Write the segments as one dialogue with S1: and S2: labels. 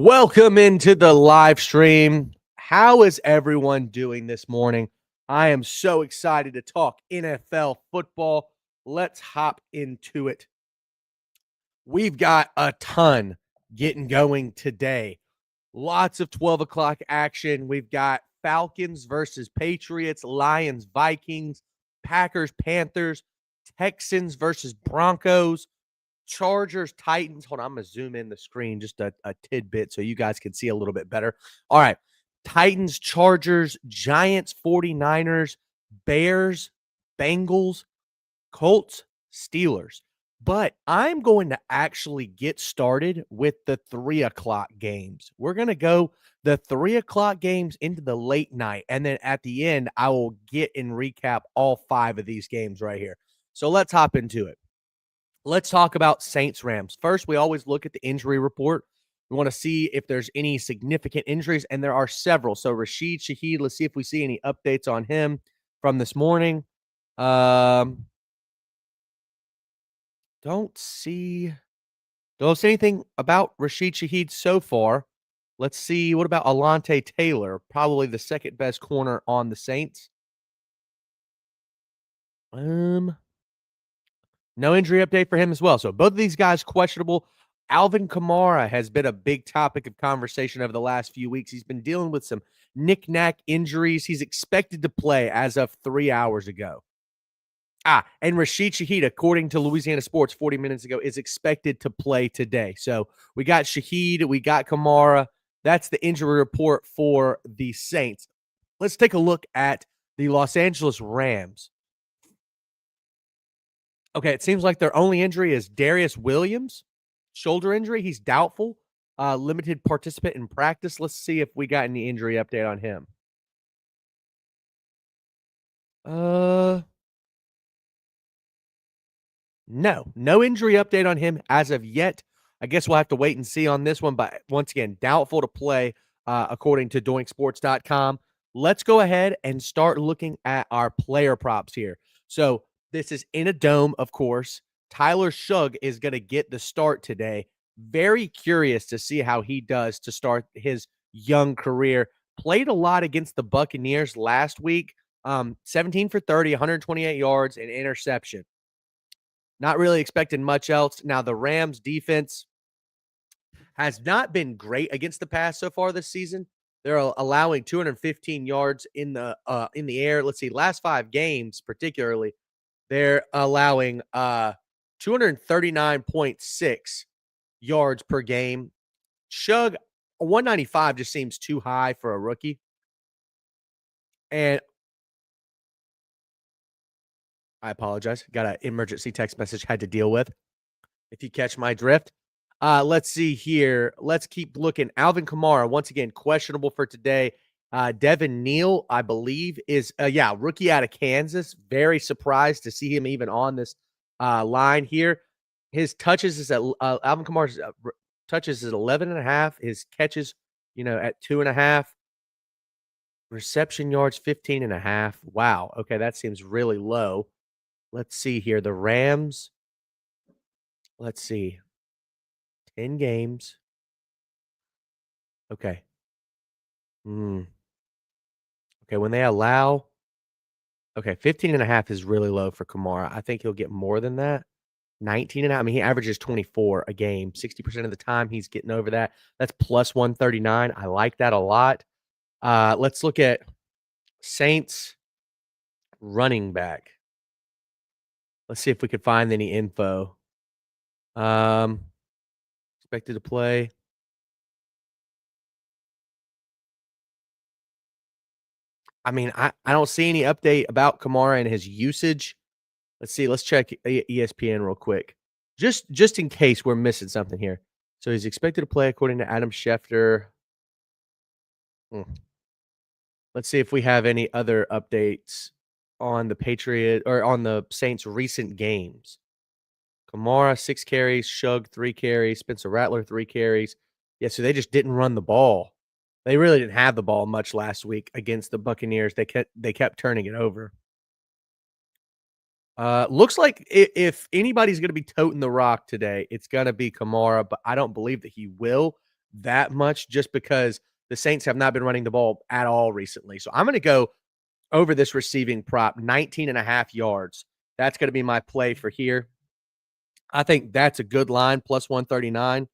S1: Welcome into the live stream. How is everyone doing this morning? I am so excited to talk NFL football. Let's hop into it. We've got a ton getting going today. Lots of 12 o'clock action. We've got Falcons versus Patriots, Lions, Vikings, Packers, Panthers, Texans versus Broncos, Chargers, Titans. Hold on, I'm going to zoom in the screen just a tidbit so you guys can see a little bit better. All right. Titans, Chargers, Giants, 49ers, Bears, Bengals, Colts, Steelers. But I'm going to actually get started with the 3 o'clock games. We're going to go the 3 o'clock games into the late night. And then at the end, I will get and recap all 5 of these games right here. So let's hop into it. Let's talk about Saints Rams. First, we always look at the injury report. We want to see if there's any significant injuries, and there are several. So Rashid Shaheed, let's see if we see any updates on him from this morning. Don't see anything about Rashid Shaheed so far. Let's see. What about Alontae Taylor? Probably the second best corner on the Saints. No injury update for him as well. So both of these guys questionable. Alvin Kamara has been a big topic of conversation over the last few weeks. He's been dealing with some knick-knack injuries. He's expected to play as of 3 hours ago. And Rashid Shaheed, according to Louisiana Sports 40 minutes ago, is expected to play today. So we got Shaheed, we got Kamara. That's the injury report for the Saints. Let's take a look at the Los Angeles Rams. Okay, it seems like their only injury is Darius Williams, shoulder injury. He's doubtful, limited participant in practice. Let's see if we got any injury update on him. No injury update on him as of yet. I guess we'll have to wait and see on this one, but once again, doubtful to play, according to doinksports.com. Let's go ahead and start looking at our player props here. So this is in a dome, of course. Tyler Shugg is going to get the start today. Very curious to see how he does to start his young career. Played a lot against the Buccaneers last week. 17 for 30, 128 yards, and interception. Not really expecting much else. Now, the Rams defense has not been great against the pass so far this season. They're allowing 215 yards in the air. Let's see, last 5 games particularly, they're allowing 239.6 yards per game. Shugg, 195 just seems too high for a rookie. And I apologize. Got an emergency text message had to deal with. If you catch my drift. Let's see here. Let's keep looking. Alvin Kamara, once again, questionable for today. Devin Neal, I believe, is rookie out of Kansas. Very surprised to see him even on this line here. His touches is at Alvin Kamara's touches is 11.5. His catches, at 2.5. Reception yards 15.5. Wow. Okay, that seems really low. Let's see here. The Rams. Let's see. 10 games. Okay. Okay, when they allow 15.5 is really low for Kamara. I think he'll get more than that. 19.5. I mean, he averages 24 a game. 60% of the time he's getting over that. That's plus 139. I like that a lot. Let's look at Saints running back. Let's see if we could find any info. Expected to play. I mean, I don't see any update about Kamara and his usage. Let's see. Let's check ESPN real quick, just in case we're missing something here. So he's expected to play according to Adam Schefter. Let's see if we have any other updates on the Patriot or on the Saints' recent games. Kamara 6 carries, Shugg 3 carries, Spencer Rattler 3 carries. Yeah, so they just didn't run the ball. They really didn't have the ball much last week against the Buccaneers. They kept turning it over. Looks like if anybody's going to be toting the rock today, it's going to be Kamara, but I don't believe that he will. that much just because the Saints have not been running the ball at all recently. So I'm going to go over this receiving prop, 19 and a half yards. That's going to be my play for here. I think that's a good line, plus 139.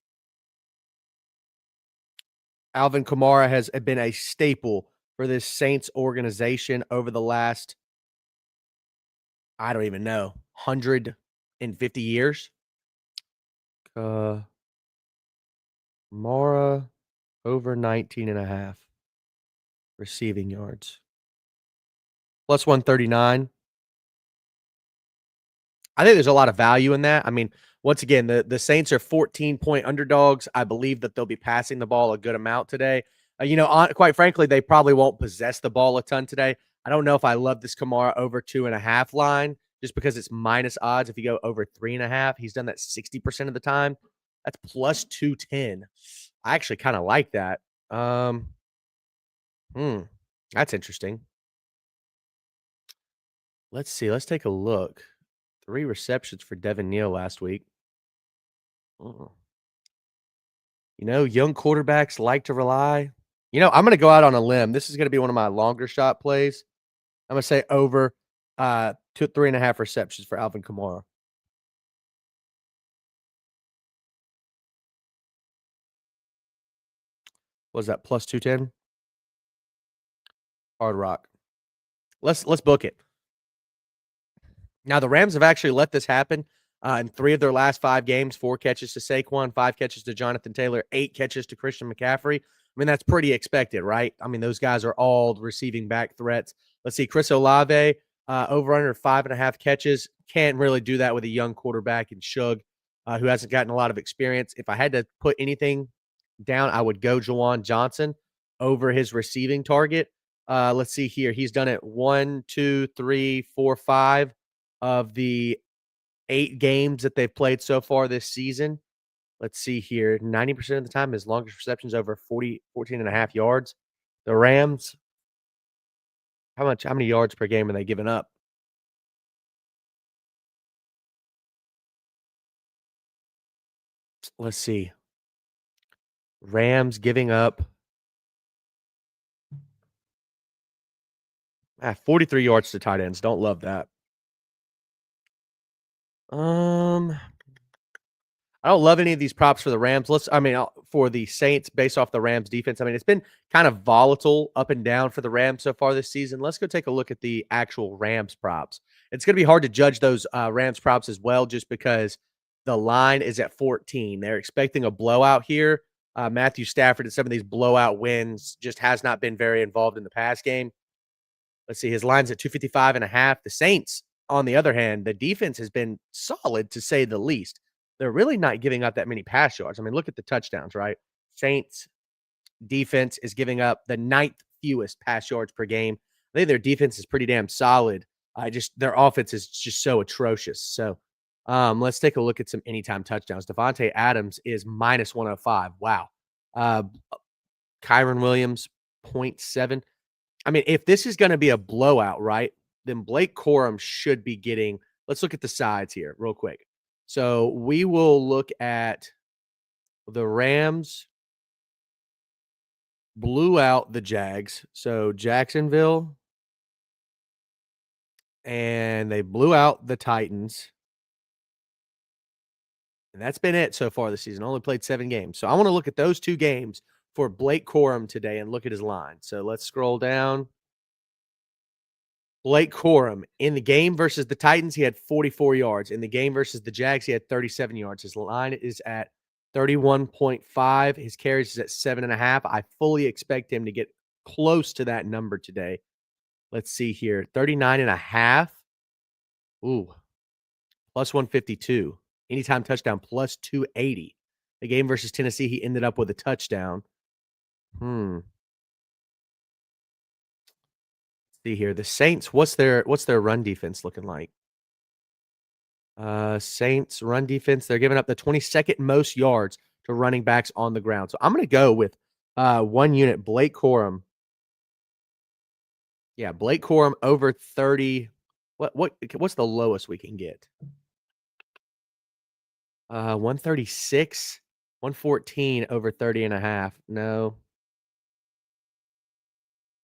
S1: Alvin Kamara has been a staple for this Saints organization over the last, I don't even know, 150 years. Kamara over 19 and a half receiving yards. Plus 139. I think there's a lot of value in that. I mean, once again, the Saints are 14-point underdogs. I believe that they'll be passing the ball a good amount today. Quite frankly, they probably won't possess the ball a ton today. I don't know if I love this Kamara over 2.5 line just because it's minus odds. If you go over 3.5, he's done that 60% of the time. That's plus 210. I actually kind of like that. That's interesting. Let's see. Let's take a look. 3 receptions for Devin Neal last week. Young quarterbacks like to rely. I'm going to go out on a limb. This is going to be one of my longer shot plays. I'm going to say over 3.5 receptions for Alvin Kamara. What was that, plus 210? Hard Rock. Let's book it. Now, the Rams have actually let this happen in 3 of their last 5 games. 4 catches to Saquon, 5 catches to Jonathan Taylor, 8 catches to Christian McCaffrey. I mean, that's pretty expected, right? I mean, those guys are all receiving back threats. Let's see, Chris Olave, over under 5.5 catches. Can't really do that with a young quarterback in Shug, who hasn't gotten a lot of experience. If I had to put anything down, I would go Juwan Johnson over his receiving target. Let's see here. He's done it 1, 2, 3, 4, 5 of the 8 games that they've played so far this season. Let's see here. 90% of the time, his longest receptions over 14.5 yards. The Rams, how many yards per game are they giving up? Let's see. Rams giving up 43 yards to tight ends. Don't love that. I don't love any of these props for the Rams. For the Saints based off the Rams defense. I mean, it's been kind of volatile up and down for the Rams so far this season. Let's go take a look at the actual Rams props. It's going to be hard to judge those Rams props as well just because the line is at 14. They're expecting a blowout here. Matthew Stafford at some of these blowout wins just has not been very involved in the pass game. Let's see. His line's at 255.5. The Saints, on the other hand, the defense has been solid to say the least. They're really not giving up that many pass yards. I mean, look at the touchdowns, right? Saints defense is giving up the 9th fewest pass yards per game. I think their defense is pretty damn solid. Their offense is just so atrocious. So let's take a look at some anytime touchdowns. Devontae Adams is minus 105. Wow. Kyren Williams, 0.7. I mean, if this is going to be a blowout, right, then Blake Corum should be getting – let's look at the sides here real quick. So we will look at the Rams blew out the Jags. So Jacksonville, and they blew out the Titans. And that's been it so far this season. Only played 7 games. So I want to look at those 2 games for Blake Corum today and look at his line. So let's scroll down. Blake Corum, in the game versus the Titans, he had 44 yards. In the game versus the Jags, he had 37 yards. His line is at 31.5. His carries is at 7.5. I fully expect him to get close to that number today. Let's see here. 39.5. Ooh. Plus 152. Anytime touchdown, plus 280. The game versus Tennessee, he ended up with a touchdown. See here. The Saints, what's their run defense looking like? Saints run defense, they're giving up the 22nd most yards to running backs on the ground. So I'm going to go with 1 unit, Blake Corum. Yeah, Blake Corum over 30. What's the lowest we can get? 136. 114 over 30.5. No.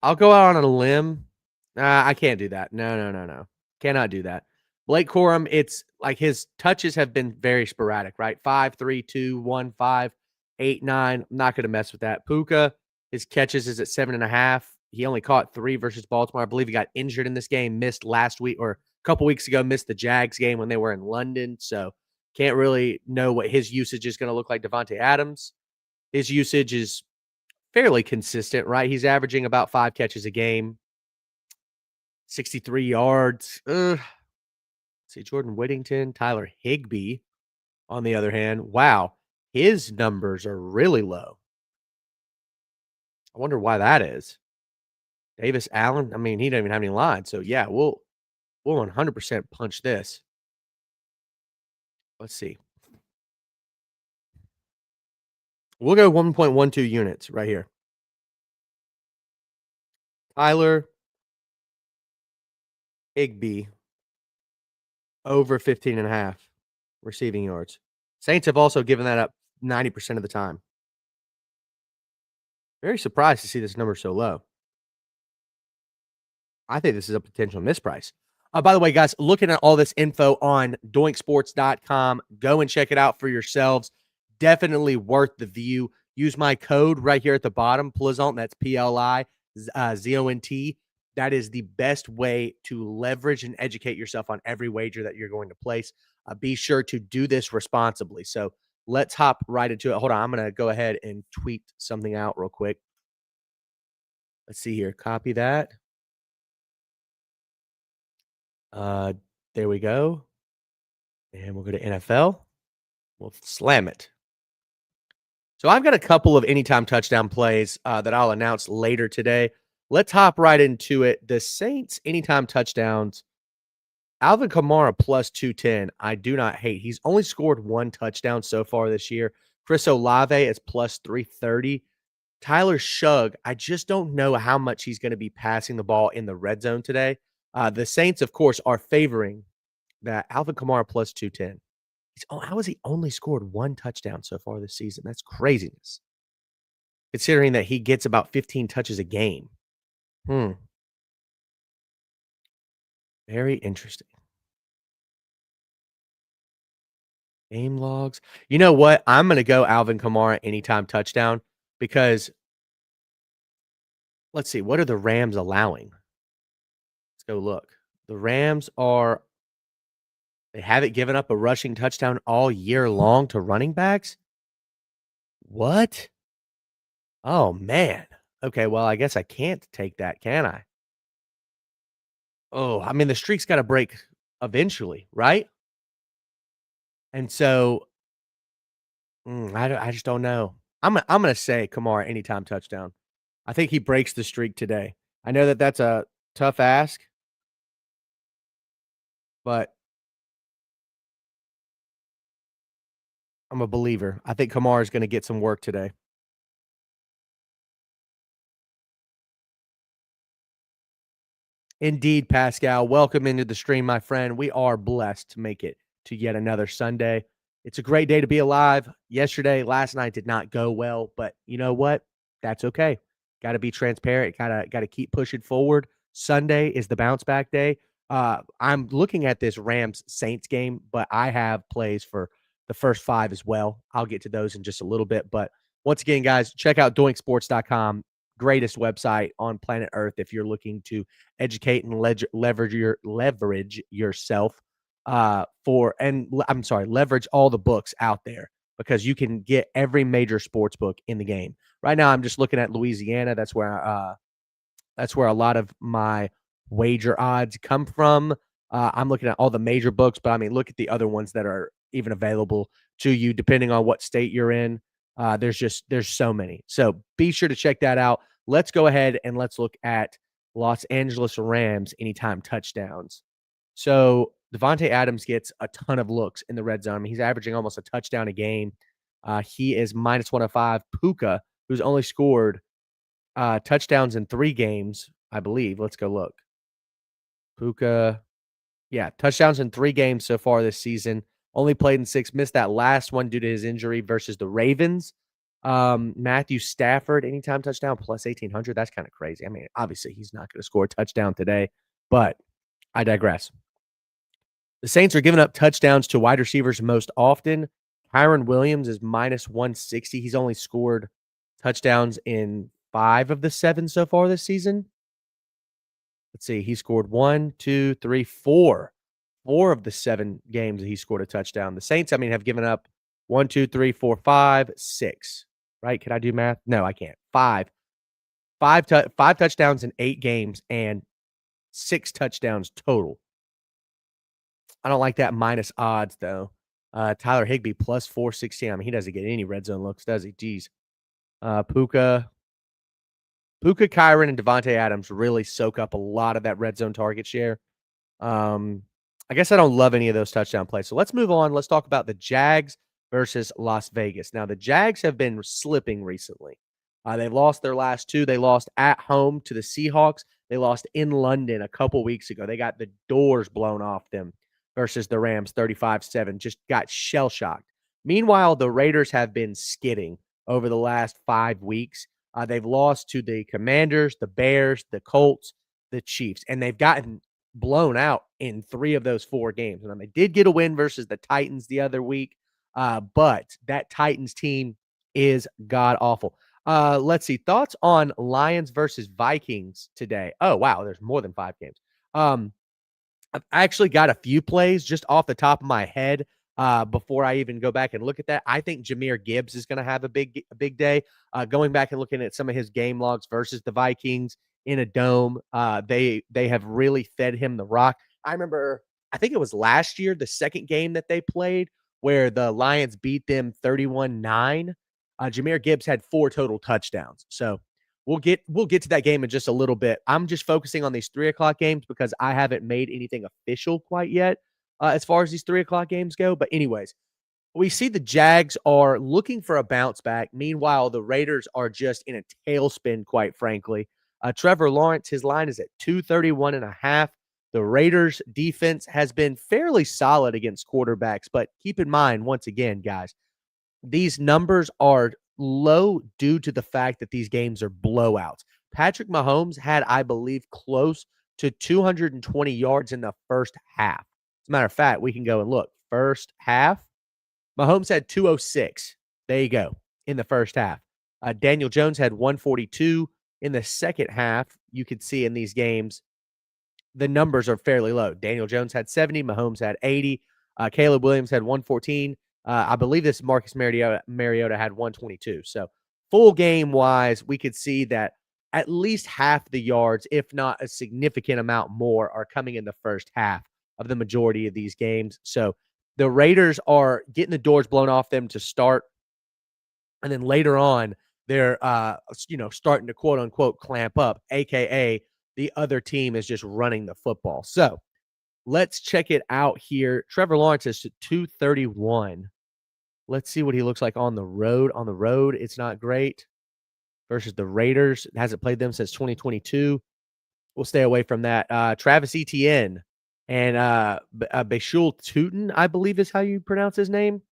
S1: I'll go out on a limb. I can't do that. No, no, no, no. Cannot do that. Blake Corum, it's like his touches have been very sporadic, right? 5, 3, 2, 1, 5, 8, 9. I'm not going to mess with that. Puka, his catches is at 7.5. He only caught 3 versus Baltimore. I believe he got injured in this game, missed last week or a couple weeks ago, missed the Jags game when they were in London. So can't really know what his usage is going to look like. Davante Adams, his usage is fairly consistent, right? He's averaging about 5 catches a game, 63 yards. See, Jordan Whittington, Tyler Higbee, on the other hand, wow, his numbers are really low. I wonder why that is. Davis Allen, I mean, he doesn't even have any lines. So yeah, we'll 100% punch this. Let's see. We'll go 1.12 units right here. Tyler Higbee over 15.5 receiving yards. Saints have also given that up 90% of the time. Very surprised to see this number so low. I think this is a potential misprice. By the way, guys, looking at all this info on doinksports.com, go and check it out for yourselves. Definitely worth the view. Use my code right here at the bottom, Plizont. That's PLIZONT. That is the best way to leverage and educate yourself on every wager that you're going to place. Be sure to do this responsibly. So let's hop right into it. Hold on. I'm going to go ahead and tweet something out real quick. Let's see here. Copy that. There we go. And we'll go to NFL. We'll slam it. So I've got a couple of anytime touchdown plays that I'll announce later today. Let's hop right into it. The Saints anytime touchdowns. Alvin Kamara plus 210. I do not hate. He's only scored 1 touchdown so far this year. Chris Olave is plus 330. Tyler Shugg, I just don't know how much he's going to be passing the ball in the red zone today. The Saints, of course, are favoring that Alvin Kamara plus 210. How has he only scored 1 touchdown so far this season? That's craziness. Considering that he gets about 15 touches a game. Very interesting. Game logs. You know what? I'm going to go Alvin Kamara anytime touchdown because let's see. What are the Rams allowing? Let's go look. The Rams they haven't given up a rushing touchdown all year long to running backs? What? Oh, man. Okay, well, I guess I can't take that, can I? Oh, I mean, the streak's gotta break eventually, right? And so, I just don't know. I'm gonna say Kamara anytime touchdown. I think he breaks the streak today. I know that that's a tough ask, but I'm a believer. I think Kamara is gonna get some work today. Indeed, Pascal. Welcome into the stream, my friend. We are blessed to make it to yet another Sunday. It's a great day to be alive. Last night did not go well, but you know what? That's okay. Got to be transparent. Got to keep pushing forward. Sunday is the bounce back day. I'm looking at this Rams Saints game, but I have plays for the first 5 as well. I'll get to those in just a little bit, but once again, guys, check out doinksports.com. Greatest website on planet Earth if you're looking to educate and leverage yourself leverage all the books out there because you can get every major sports book in the game. Right now, I'm just looking at Louisiana. That's where a lot of my wager odds come from. I'm looking at all the major books, but I mean, look at the other ones that are even available to you, depending on what state you're in. There's so many. So be sure to check that out. Let's go ahead and let's look at Los Angeles Rams anytime touchdowns. So Davante Adams gets a ton of looks in the red zone. I mean, he's averaging almost a touchdown a game. He is minus 105. Puka, who's only scored touchdowns in 3 games, I believe. Let's go look. Puka, touchdowns in 3 games so far this season. Only played in 6, missed that last one due to his injury versus the Ravens. Matthew Stafford, anytime touchdown, plus 1,800. That's kind of crazy. I mean, obviously, he's not going to score a touchdown today, but I digress. The Saints are giving up touchdowns to wide receivers most often. Kyron Williams is minus 160. He's only scored touchdowns in 5 of the 7 so far this season. Let's see. He scored 1, 2, 3, 4. 4 of the 7 games that he scored a touchdown. The Saints, I mean, have given up 1, 2, 3, 4, 5, 6. Right? Can I do math? No, I can't. 5. 5 touchdowns in 8 games and 6 touchdowns total. I don't like that minus odds, though. Tyler Higbee plus 416. I mean, he doesn't get any red zone looks, does he? Jeez. Puka, Kyron, and Devontae Adams really soak up a lot of that red zone target share. I guess I don't love any of those touchdown plays. So let's move on. Let's talk about the Jags versus Las Vegas. Now, the Jags have been slipping recently. They've lost their last 2. They lost at home to the Seahawks. They lost in London a couple weeks ago. They got the doors blown off them versus the Rams 35-7. Just got shell-shocked. Meanwhile, the Raiders have been skidding over the last 5 weeks. They've lost to the Commanders, the Bears, the Colts, the Chiefs, and they've gotten blown out in 3 of those 4 games. And they did get a win versus the Titans the other week, but that Titans team is god-awful. Let's see. Thoughts on Lions versus Vikings today? Oh, wow. There's more than 5 games. I've actually got a few plays just off the top of my head before I even go back and look at that. I think Jahmyr Gibbs is going to have a big day. Going back and looking at some of his game logs versus the Vikings in a dome, they have really fed him the rock. I remember, I think it was last year, the second game that they played where the Lions beat them 31-9. Jahmyr Gibbs had 4 total touchdowns. So we'll get to that game in just a little bit. I'm just focusing on these 3 o'clock games because I haven't made anything official quite yet as far as these 3 o'clock games go. But anyways, we see the Jags are looking for a bounce back. Meanwhile, the Raiders are just in a tailspin, quite frankly. Trevor Lawrence, his line is at 231.5. The Raiders defense has been fairly solid against quarterbacks, but keep in mind, once again, guys, these numbers are low due to the fact that these games are blowouts. Patrick Mahomes had, I believe, close to 220 yards in the first half. As a matter of fact, we can go and look. First half, Mahomes had 206. There you go, in the first half. Daniel Jones had 142. In the second half, you could see in these games, the numbers are fairly low. Daniel Jones had 70. Mahomes had 80. Caleb Williams had 114. I believe this Marcus Mariota had 122. So full game-wise, we could see that at least half the yards, if not a significant amount more, are coming in the first half of the majority of these games. So the Raiders are getting the doors blown off them to start, and then later on, they're starting to quote-unquote clamp up, a.k.a. the other team is just running the football. So let's check it out here. Trevor Lawrence is 231. Let's see what he looks like on the road. On the road, it's not great. Versus the Raiders, hasn't played them since 2022. We'll stay away from that. Travis Etienne and Bashul Tutin, I believe is how you pronounce his name.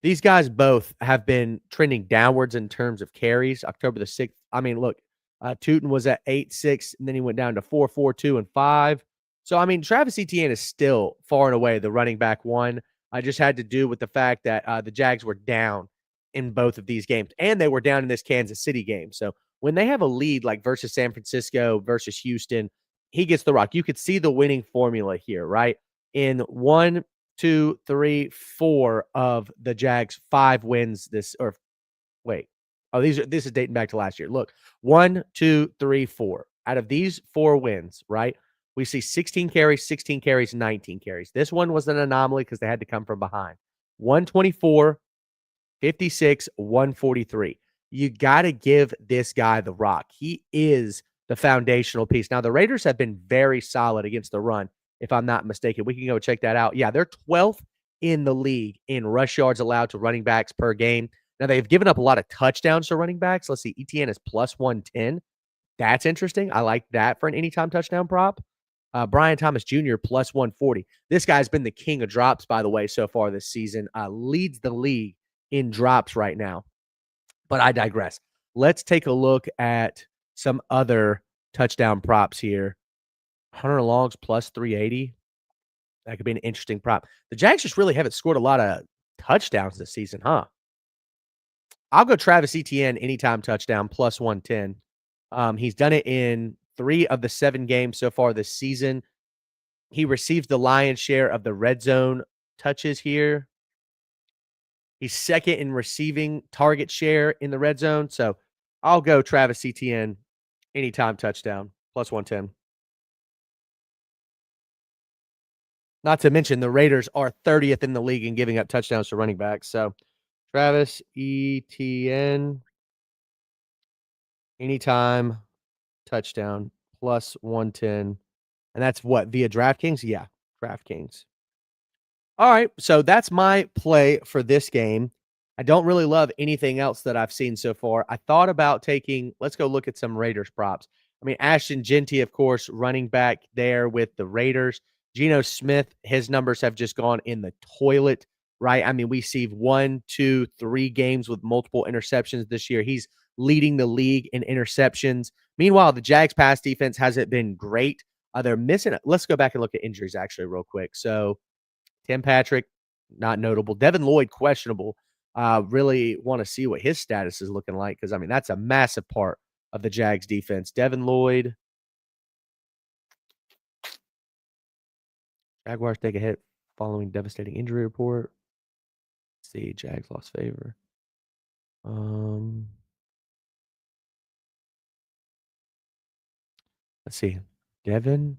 S1: These guys both have been trending downwards in terms of carries. October the 6th. I mean, look, Tutin was at 8-6, and then he went down to 4, 4, 2, and 5. So, I mean, Travis Etienne is still far and away the running back one. I just had to do with the fact that the Jags were down in both of these games, and they were down in this Kansas City game. So when they have a lead like versus San Francisco versus Houston, he gets the rock. You could see the winning formula here, right? In 1, 2, 3, 4 of the Jags' 5 wins this, or wait. Oh, this is dating back to last year. Look, 1, 2, 3, 4. Out of these 4 wins, right? We see 16 carries, 19 carries. This one was an anomaly because they had to come from behind. 124, 56, 143. You got to give this guy the rock. He is the foundational piece. Now, the Raiders have been very solid against the run, if I'm not mistaken. We can go check that out. Yeah, they're 12th in the league in rush yards allowed to running backs per game. Now, they've given up a lot of touchdowns to running backs. Let's see. ETN is plus 110. That's interesting. I like that for an anytime touchdown prop. Brian Thomas Jr. plus 140. This guy's been the king of drops, by the way, so far this season. Leads the league in drops right now. But I digress. Let's take a look at some other touchdown props here. Hunter Longs plus 380. That could be an interesting prop. The Jags just really haven't scored a lot of touchdowns this season, huh? I'll go Travis Etienne anytime touchdown plus 110. He's done it in 3 of the 7 games so far this season. He receives the lion's share of the red zone touches here. He's second in receiving target share in the red zone. So I'll go Travis Etienne anytime touchdown plus 110. Not to mention the Raiders are 30th in the league in giving up touchdowns to running backs. So Travis Etienne anytime touchdown plus 110. And that's what, via DraftKings? Yeah, DraftKings. All right, so that's my play for this game. I don't really love anything else that I've seen so far. I thought about let's go look at some Raiders props. I mean, Ashton Jeanty, of course, running back there with the Raiders. Geno Smith, his numbers have just gone in the toilet, right? I mean, we see 1, 2, 3 games with multiple interceptions this year. He's leading the league in interceptions. Meanwhile, the Jags pass defense hasn't been great. They're missing it. Let's go back and look at injuries actually real quick. So Tim Patrick, not notable. Devin Lloyd, questionable. Really want to see what his status is looking like because, I mean, that's a massive part of the Jags defense. Devin Lloyd. Jaguars take a hit following devastating injury report. Let's see, Jags lost favor. Let's see. Devin.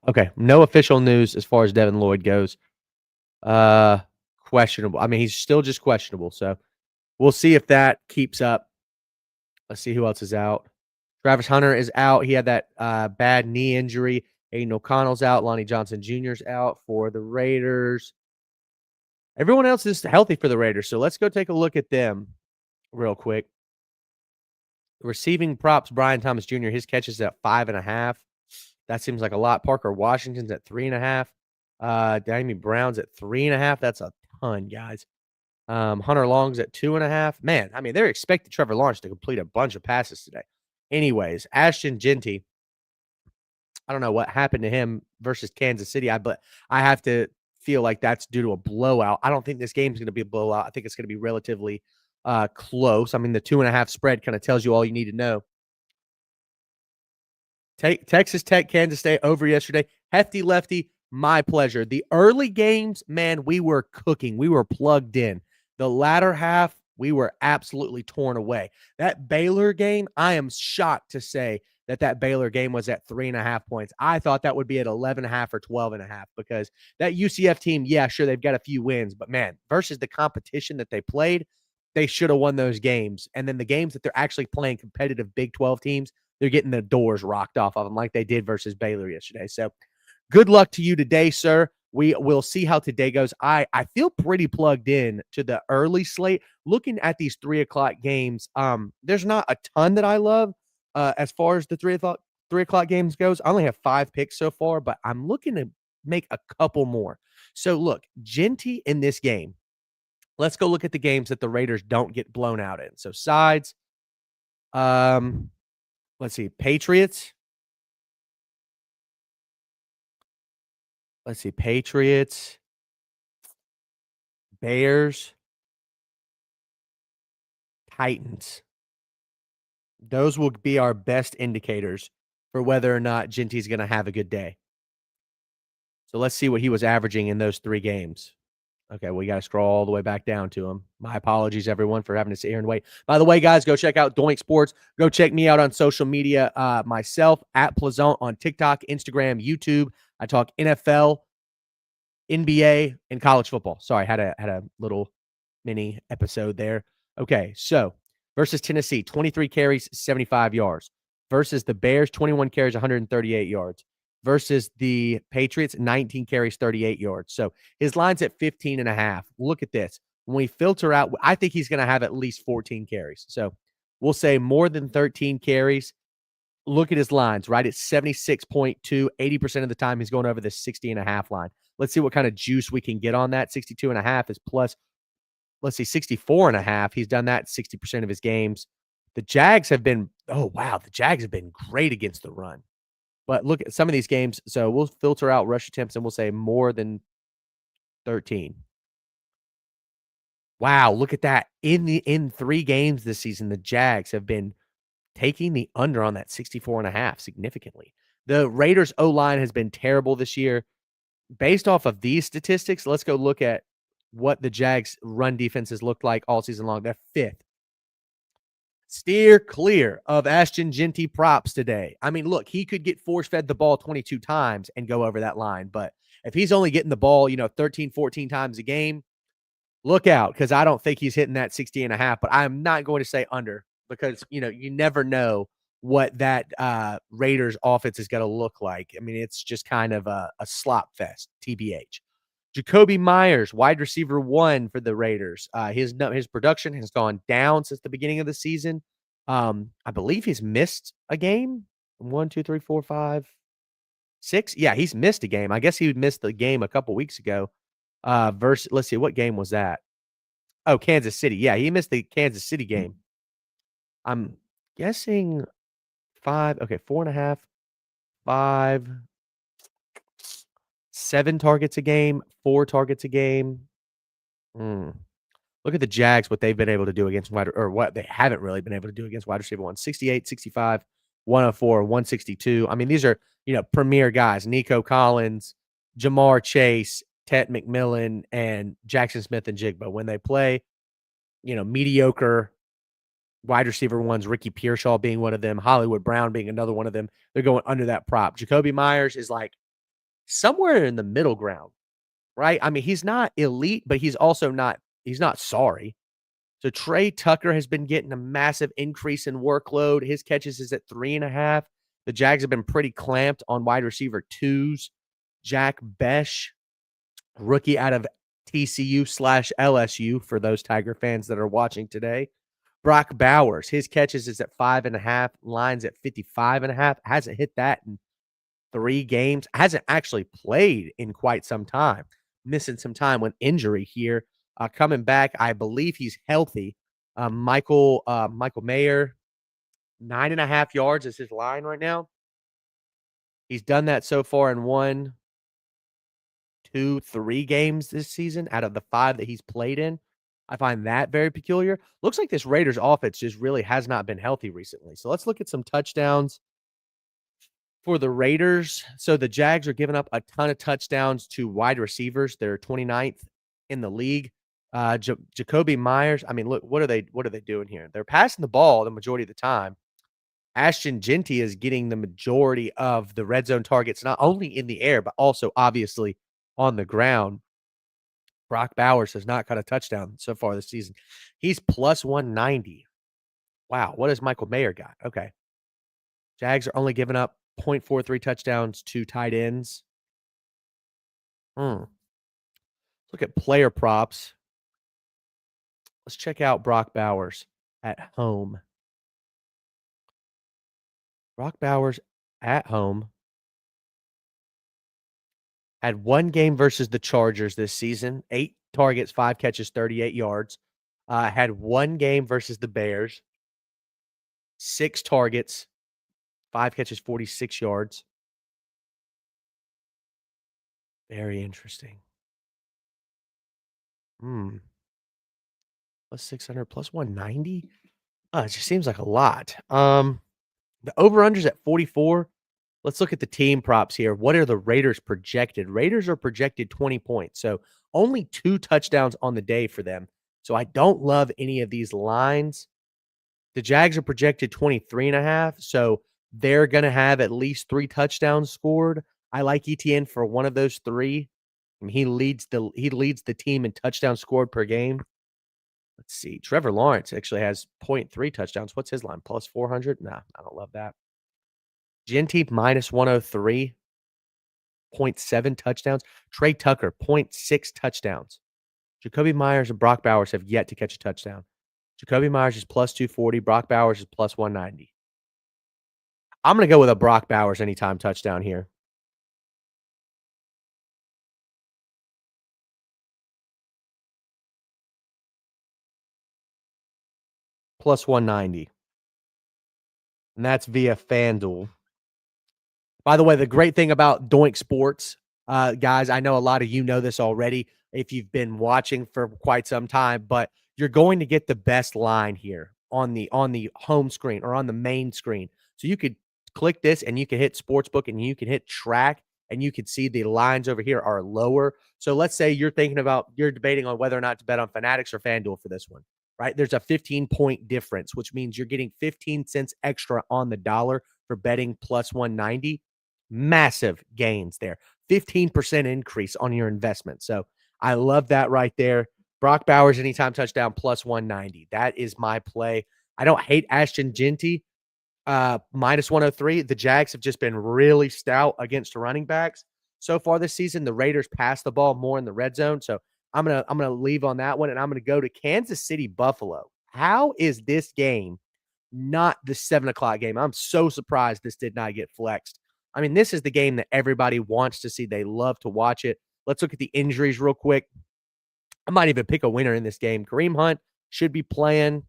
S1: Okay, no official news as far as Devin Lloyd goes. Questionable. I mean, he's still just questionable, so we'll see if that keeps up. Let's see who else is out. Travis Hunter is out. He had that bad knee injury. Aiden O'Connell's out. Lonnie Johnson Jr.'s out for the Raiders. Everyone else is healthy for the Raiders, so let's go take a look at them real quick. Receiving props, Brian Thomas Jr., his catches at 5.5. That seems like a lot. Parker Washington's at 3.5. Damien Brown's at 3.5. That's a ton, guys. Hunter Long's at 2.5. Man, I mean, they're expecting Trevor Lawrence to complete a bunch of passes today. Anyways, Ashton Jeanty, I don't know what happened to him versus Kansas City, but I have to feel like that's due to a blowout. I don't think this game's going to be a blowout. I think it's going to be relatively close. I mean, the 2.5 spread kind of tells you all you need to know. Texas Tech, Kansas State over yesterday. Hefty lefty, my pleasure. The early games, man, we were cooking. We were plugged in. The latter half, we were absolutely torn away. That Baylor game, I am shocked to say that Baylor game was at 3.5 points. I thought that would be at 11.5 or 12.5 because that UCF team, yeah, sure, they've got a few wins, but man, versus the competition that they played, they should have won those games. And then the games that they're actually playing competitive Big 12 teams, they're getting the doors rocked off of them like they did versus Baylor yesterday. So good luck to you today, sir. We will see how today goes. I feel pretty plugged in to the early slate. Looking at these 3 o'clock games, there's not a ton that I love as far as the 3 o'clock games goes. I only have 5 picks so far, but I'm looking to make a couple more. So look, Jeanty in this game. Let's go look at the games that the Raiders don't get blown out in. So sides. Let's see. Patriots. Let's see. Patriots. Bears. Titans. Those will be our best indicators for whether or not Jeanty's going to have a good day. So let's see what he was averaging in those 3 games. Okay, we got to scroll all the way back down to him. My apologies, everyone, for having to sit here and wait. By the way, guys, go check out Doink Sports. Go check me out on social media myself, at Plaisant on TikTok, Instagram, YouTube. I talk NFL, NBA, and college football. Sorry, had a little mini episode there. Okay, so versus Tennessee, 23 carries, 75 yards. Versus the Bears, 21 carries, 138 yards. Versus the Patriots, 19 carries, 38 yards. So his line's at 15.5. Look at this. When we filter out, I think he's going to have at least 14 carries. So We'll say more than 13 carries. Look at his lines, right? It's 76.2. 80% of the time he's going over the 60.5 line. Let's see what kind of juice we can get on that. 62.5 is plus, let's see, 64.5. He's done that 60% of his games. The Jags have been, oh, wow. The Jags have been great against the run. But look at some of these games. So we'll filter out rush attempts and we'll say more than 13. Wow, look at that. In 3 games this season, the Jags have been taking the under on that 64.5 significantly. The Raiders O-line has been terrible this year. Based off of these statistics, let's go look at what the Jags run defenses looked like all season long. They're 5th. Steer clear of Ashton Jeanty props today. I mean, look, he could get force-fed the ball 22 times and go over that line. But if he's only getting the ball, 13, 14 times a game, look out, because I don't think he's hitting that 60.5. But I'm not going to say under because, you never know what that Raiders offense is going to look like. I mean, it's just kind of a slop fest, TBH. Jakobi Meyers, wide receiver 1 for the Raiders. His production has gone down since the beginning of the season. I believe he's missed a game. 1, 2, 3, 4, 5, 6. Yeah, he's missed a game. I guess he missed the game a couple weeks ago. Let's see, what game was that? Oh, Kansas City. Yeah, he missed the Kansas City game. I'm guessing 5. Okay, 4.5, 5, 7 targets a game, 4 targets a game. Look at the Jags, what they've been able to do against what they haven't really been able to do against wide receiver 1. 68, 65, 104, 162. I mean, these are, premier guys. Nico Collins, Jamar Chase, Ted McMillan, and Jackson Smith-Njigba. When they play, mediocre wide receiver 1s, Ricky Pearsall being one of them, Hollywood Brown being another one of them, they're going under that prop. Jakobi Meyers is like somewhere in the middle ground, right? I mean, he's not elite, but he's also not sorry. So Trey Tucker has been getting a massive increase in workload. His catches is at 3.5. The Jags have been pretty clamped on wide receiver 2s. Jack Besh, rookie out of TCU/LSU for those Tiger fans that are watching today. Brock Bowers, his catches is at 5.5, lines at 55.5. Hasn't hit that in 3 games. Hasn't actually played in quite some time. Missing some time with injury here. Coming back, I believe he's healthy. Michael Mayer, 9.5 yards is his line right now. He's done that so far in 1, 2, 3 games this season out of the 5 that he's played in. I find that very peculiar. Looks like this Raiders offense just really has not been healthy recently. So let's look at some touchdowns for the Raiders. So the Jags are giving up a ton of touchdowns to wide receivers. They're 29th in the league. Jakobi Meyers, I mean, look, what are they doing here? They're passing the ball the majority of the time. Ashton Jeanty is getting the majority of the red zone targets, not only in the air, but also obviously on the ground. Brock Bowers has not caught a touchdown so far this season. He's plus 190. Wow, what has Michael Mayer got? Okay. Jags are only giving up 0.43 touchdowns to tight ends. Look at player props. Let's check out Brock Bowers at home. Brock Bowers at home had 1 game versus the Chargers this season. 8 targets, 5 catches, 38 yards. Had 1 game versus the Bears. 6 targets, 5 catches, 46 yards. Very interesting. Plus 600, plus 190? It just seems like a lot. The over-under's at 44. Let's look at the team props here. What are the Raiders projected? Raiders are projected 20 points. So only 2 touchdowns on the day for them. So I don't love any of these lines. The Jags are projected 23.5. So they're going to have at least 3 touchdowns scored. I like ETN for one of those 3. I mean, he leads the team in touchdowns scored per game. Let's see. Trevor Lawrence actually has 0.3 touchdowns. What's his line? Plus 400? Nah, I don't love that. Jeanty minus 103. 0.7 touchdowns. Trey Tucker, 0.6 touchdowns. Jakobi Meyers and Brock Bowers have yet to catch a touchdown. Jacoby Myers is plus 240. Brock Bowers is plus 190. I'm going to go with a Brock Bowers anytime touchdown here. Plus 190. And that's via FanDuel. By the way, the great thing about Doink Sports, guys, I know a lot of you know this already if you've been watching for quite some time, but you're going to get the best line here on the home screen or on the main screen. So you could click this and you can hit Sportsbook and you can hit track and you can see the lines over here are lower. So let's say you're debating on whether or not to bet on Fanatics or FanDuel for this one, right? There's a 15-point difference, which means you're getting 15 cents extra on the dollar for betting plus 190. Massive gains there. 15% increase on your investment. So I love that right there. Brock Bowers, anytime touchdown, plus 190. That is my play. I don't hate Ashton Jeanty, minus 103. The Jags have just been really stout against running backs so far this season. The Raiders pass the ball more in the red zone. So I'm gonna leave on that one, and I'm gonna go to Kansas City Buffalo. How is this game not the 7 o'clock game? I'm so surprised this did not get flexed. I mean, this is the game that everybody wants to see. They love to watch it. Let's look at the injuries real quick. I might even pick a winner in this game. Kareem Hunt should be playing.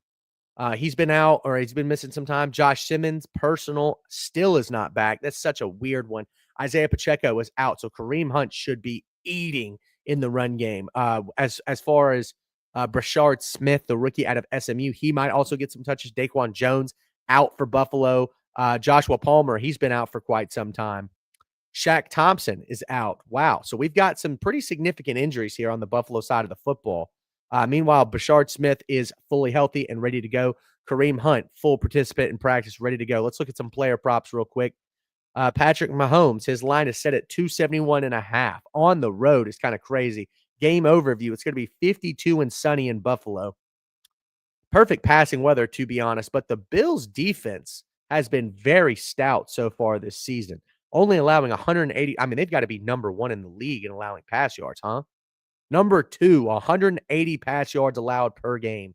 S1: He's been out or he's been missing some time. Josh Simmons, personal, still is not back. That's such a weird one. Isaiah Pacheco is out, so Kareem Hunt should be eating in the run game. As far as Brashard Smith, the rookie out of SMU, he might also get some touches. Daquan Jones out for Buffalo. Joshua Palmer, he's been out for quite some time. Shaq Thompson is out. Wow. So we've got some pretty significant injuries here on the Buffalo side of the football. Meanwhile, Brashard Smith is fully healthy and ready to go. Kareem Hunt, full participant in practice, ready to go. Let's look at some player props real quick. Patrick Mahomes, his line is set at 271.5 on the road. It's kind of crazy. Game overview. It's going to be 52 and sunny in Buffalo. Perfect passing weather, to be honest, but the Bills' defense has been very stout so far this season, only allowing 180. I mean, they've got to be number one in the league in allowing pass yards, huh? Number two, 180 pass yards allowed per game.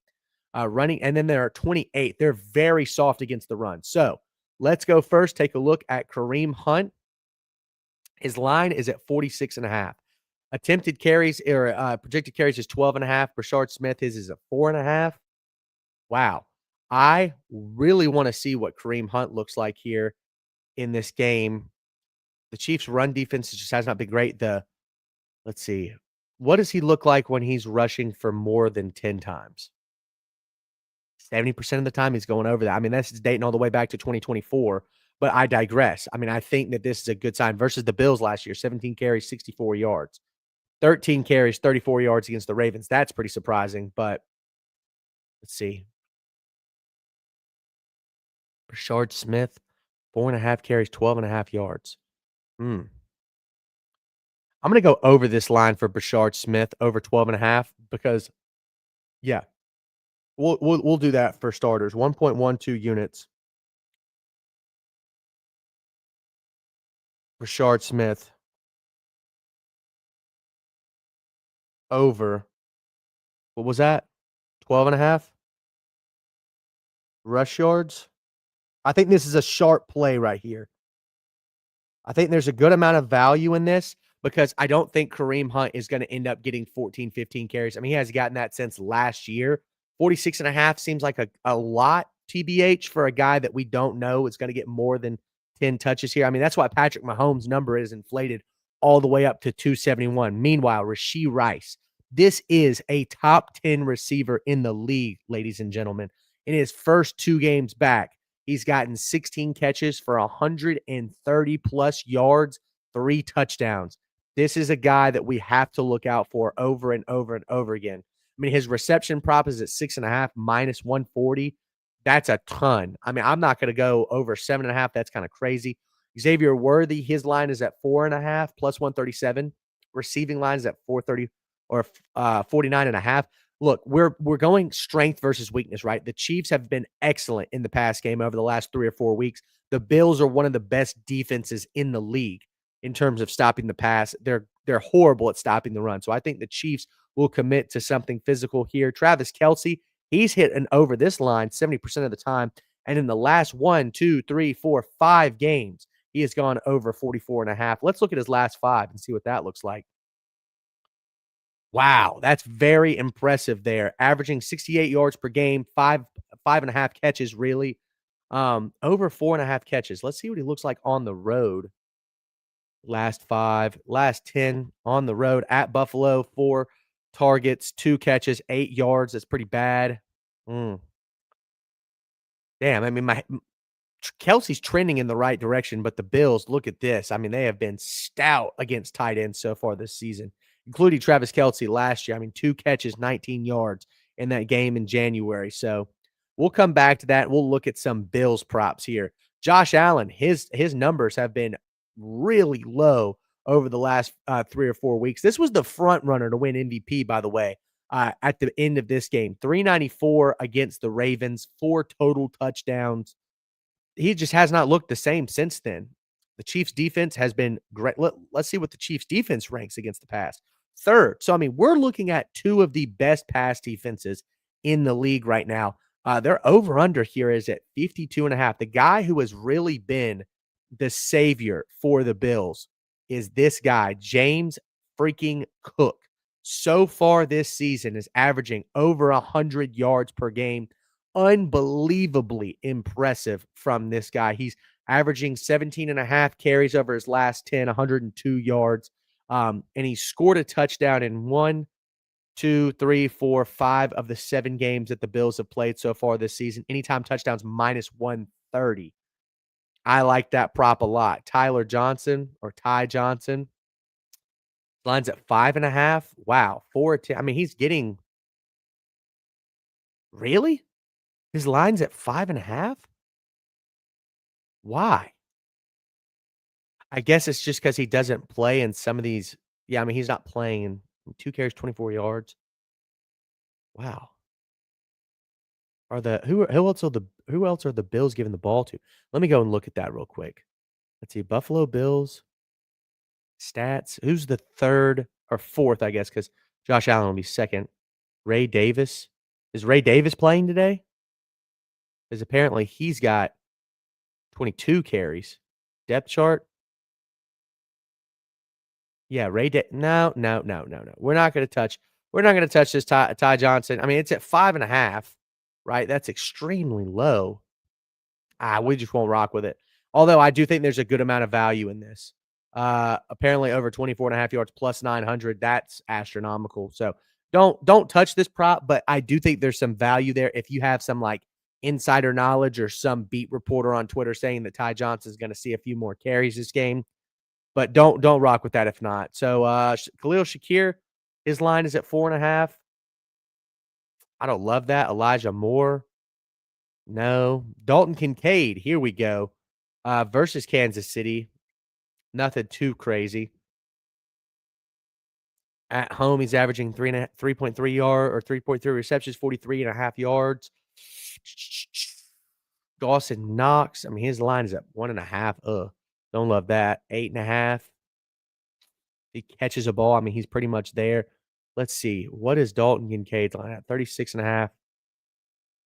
S1: Running, and then there are 28. They're very soft against the run. So let's go first. Take a look at Kareem Hunt. His line is at 46.5. Attempted carries or projected carries is 12.5. Brashard Smith, his is at 4.5. Wow. I really want to see what Kareem Hunt looks like here in this game. The Chiefs' run defense just has not been great. Let's see. What does he look like when he's rushing for more than 10 times? 70% of the time he's going over that. I mean, that's dating all the way back to 2024, but I digress. I mean, I think that this is a good sign versus the Bills last year, 17 carries, 64 yards, 13 carries, 34 yards against the Ravens. That's pretty surprising, but let's see. Brashard Smith, 4.5 carries, 12.5 yards. I'm going to go over this line for Brashard Smith over 12.5 because, yeah, we'll do that for starters. 1.12 units. Brashard Smith over. What was that? 12.5 rush yards. I think this is a sharp play right here. I think there's a good amount of value in this because I don't think Kareem Hunt is going to end up getting 14, 15 carries. I mean, he has gotten that since last year. 46.5 seems like a lot, TBH, for a guy that we don't know is going to get more than 10 touches here. I mean, that's why Patrick Mahomes' number is inflated all the way up to 271. Meanwhile, Rashee Rice, this is a top 10 receiver in the league, ladies and gentlemen. In his first 2 games back, he's gotten 16 catches for 130 plus yards, 3 touchdowns. This is a guy that we have to look out for over and over and over again. I mean, his reception prop is at 6.5 minus 140. That's a ton. I mean, I'm not going to go over 7.5. That's kind of crazy. Xavier Worthy, his line is at 4.5 plus 137. Receiving line is at 430 or 49.5. Look, we're going strength versus weakness, right? The Chiefs have been excellent in the pass game over the last 3 or 4 weeks. The Bills are one of the best defenses in the league in terms of stopping the pass. They're horrible at stopping the run. So I think the Chiefs will commit to something physical here. Travis Kelce, He's hit an over this line 70% of the time. And in the last 5 games, he has gone over 44.5. Let's look at his last 5 and see what that looks like. Wow, that's very impressive there. Averaging 68 yards per game, 5.5 catches, really. Over 4.5 catches. Let's see what he looks like on the road. Last 5, last 10 on the road at Buffalo, 4 targets, 2 catches, 8 yards. That's pretty bad. Mm. Damn, I mean, Kelsey's trending in the right direction, but the Bills, look at this. I mean, they have been stout against tight ends so far this season, including Travis Kelce last year. I mean, 2 catches, 19 yards in that game in January. So we'll come back to that. We'll look at some Bills props here. Josh Allen, his numbers have been really low over the last 3 or 4 weeks. This was the front runner to win MVP, by the way, at the end of this game. 394 against the Ravens, 4 total touchdowns. He just has not looked the same since then. The Chiefs defense has been great. Let's see what the Chiefs defense ranks against the pass. 3rd. So, I mean, we're looking at 2 of the best pass defenses in the league right now. Their over-under here is at 52.5. The guy who has really been the savior for the Bills is this guy, James freaking Cook. So far this season is averaging over 100 yards per game. Unbelievably impressive from this guy. He's averaging 17.5 carries over his last 10, 102 yards. And he scored a touchdown in 1, 2, 3, 4, 5 of the 7 games that the Bills have played so far this season. Anytime touchdowns minus 130. I like that prop a lot. Ty Johnson lines at 5.5. Wow. 4-10. I mean, he's getting really? His line's at 5.5? Why? I guess it's just because he doesn't play in some of these. Yeah, I mean, he's not playing in 2 carries, 24 yards. Wow. Are the who else are the Bills giving the ball to? Let me go and look at that real quick. Let's see, Buffalo Bills stats. Who's the 3rd or 4th, I guess, because Josh Allen will be 2nd. Ray Davis. Is Ray Davis playing today? Because apparently he's got 22 carries. Depth chart. Yeah, no. We're not gonna touch this Ty Johnson. I mean, it's at 5.5, right? That's extremely low. We just won't rock with it. Although I do think there's a good amount of value in this. Apparently over 24.5 yards plus 900. That's astronomical. So don't touch this prop, but I do think there's some value there if you have some like insider knowledge or some beat reporter on Twitter saying that Ty Johnson is going to see a few more carries this game. But don't rock with that if not. So Khalil Shakir, his line is at 4.5. I don't love that. Elijah Moore. No. Dalton Kincaid. Here we go. Versus Kansas City. Nothing too crazy. At home, he's averaging 3.3 yard or 3.3 receptions, 43.5 yards. Dawson Knox. I mean, his line is at 1.5. Don't love that. 8.5. He catches a ball. I mean, he's pretty much there. Let's see. What is Dalton Kincaid's line at? 36.5.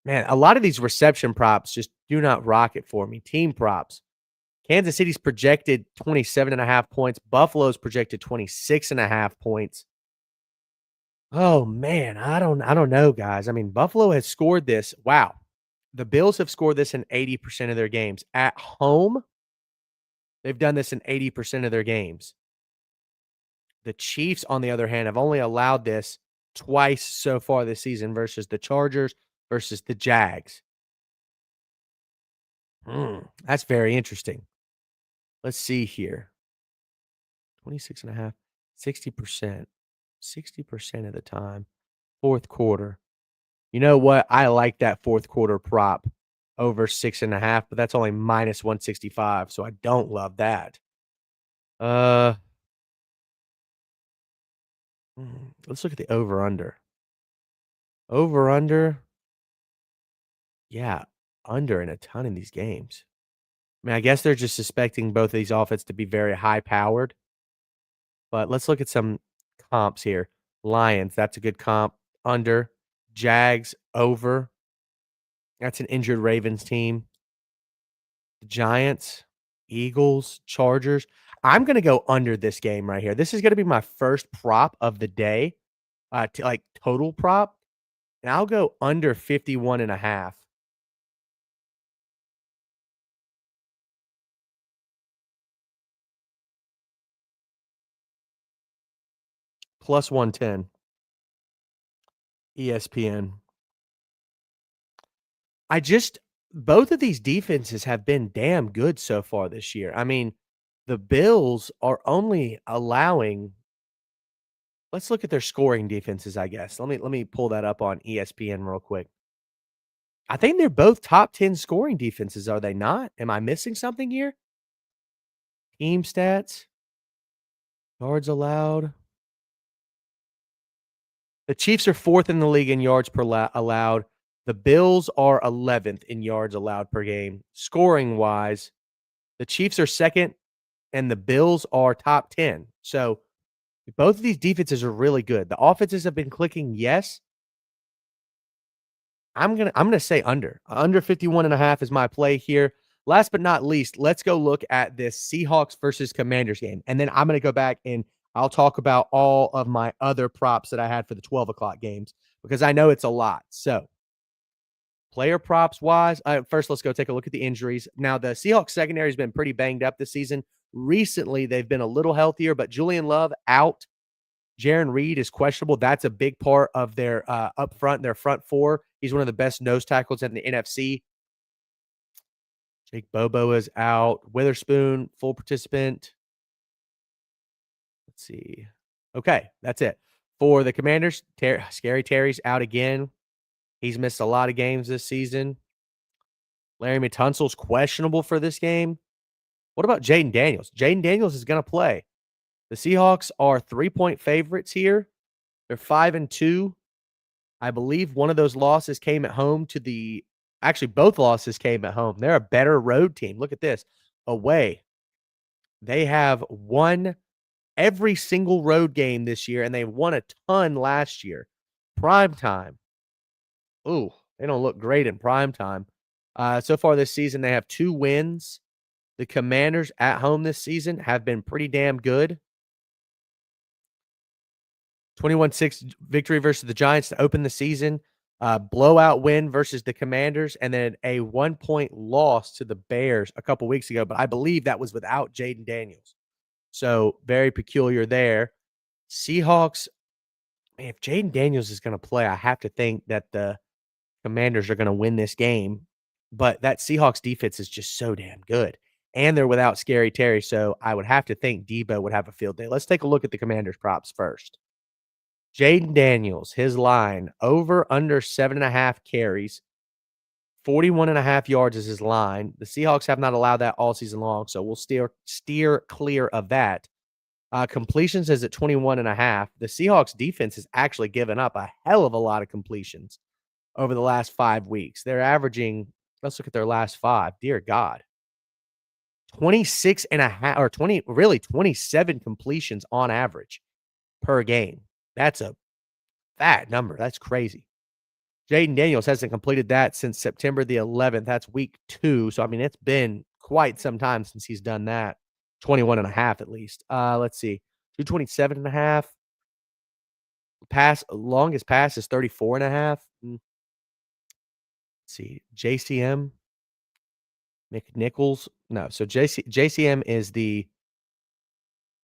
S1: Man, a lot of these reception props just do not rock it for me. Team props. Kansas City's projected 27.5 points. Buffalo's projected 26.5 points. Oh man, I don't know, guys. I mean, Buffalo has scored this. Wow. The Bills have scored this in 80% of their games. At home, they've done this in 80% of their games. The Chiefs, on the other hand, have only allowed this twice so far this season versus the Chargers versus the Jags. That's very interesting. Let's see here. 26.5, 60%. 60% of the time. 4th quarter. You know what? I like that 4th quarter prop over 6.5, but that's only minus 165, so I don't love that. Let's look at the over-under. Over-under. Yeah, under in a ton of these games. I mean, I guess they're just suspecting both of these offenses to be very high-powered. But let's look at some comps here. Lions, that's a good comp. Under. Jags over. That's an injured Ravens team. The Giants, Eagles, Chargers. I'm gonna go under this game right here. This is gonna be my first prop of the day, like total prop, and I'll go under 51.5. Plus 110. ESPN. I just both of these defenses have been damn good so far this year. I mean, the Bills are only allowing. Let's look at their scoring defenses, I guess. Let me pull that up on ESPN real quick. I think they're both top 10 scoring defenses, are they not? Am I missing something here? Team stats, yards allowed. The Chiefs are 4th in the league in yards per allowed. The Bills are 11th in yards allowed per game. Scoring wise, the Chiefs are 2nd and the Bills are top 10. So both of these defenses are really good. The offenses have been clicking, yes. I'm gonna say under. Under 51.5 is my play here. Last but not least, let's go look at this Seahawks versus Commanders game. And then I'm gonna go back and I'll talk about all of my other props that I had for the 12 o'clock games because I know it's a lot. So player props wise, first let's go take a look at the injuries. Now the Seahawks secondary has been pretty banged up this season. Recently, they've been a little healthier, but Julian Love out. Jarran Reed is questionable. That's a big part of their up front, their front four. He's one of the best nose tackles in the NFC. Jake Bobo is out. Witherspoon, full participant. Let's see. Okay, that's it. For the Commanders, Scary Terry's out again. He's missed a lot of games this season. Larry Tunsil's questionable for this game. What about Jayden Daniels? Jayden Daniels is going to play. The Seahawks are 3-point favorites here. They're 5-2. I believe one of those losses came at home to the actually both losses came at home. They're a better road team. Look at this. Away. They have won every single road game this year, and they won a ton last year. Prime time. Ooh, they don't look great in prime time. So far this season, they have 2 wins. The Commanders at home this season have been pretty damn good. 21-6 victory versus the Giants to open the season. Blowout win versus the Commanders, and then a 1-point loss to the Bears a couple weeks ago. But I believe that was without Jayden Daniels. So very peculiar there. Seahawks, man, if Jayden Daniels is going to play, I have to think that the Commanders are going to win this game. But that Seahawks defense is just so damn good. And they're without Scary Terry. So I would have to think Debo would have a field day. Let's take a look at the Commanders props first. Jayden Daniels, his line, over under 7.5 carries, 41.5 yards is his line. The Seahawks have not allowed that all season long, so we'll steer clear of that. Completions is at 21.5. The Seahawks defense has actually given up a hell of a lot of completions over the last 5 weeks. They're averaging, let's look at their last 5. Dear God. 26.5 or 27 completions on average per game. That's a fat number. That's crazy. Jayden Daniels hasn't completed that since September the 11th. That's week 2. So, I mean, it's been quite some time since he's done that. 21.5 at least. Let's see. 227.5. Longest pass is 34.5. Let's see. JCM. McNichols. No. So JCM is the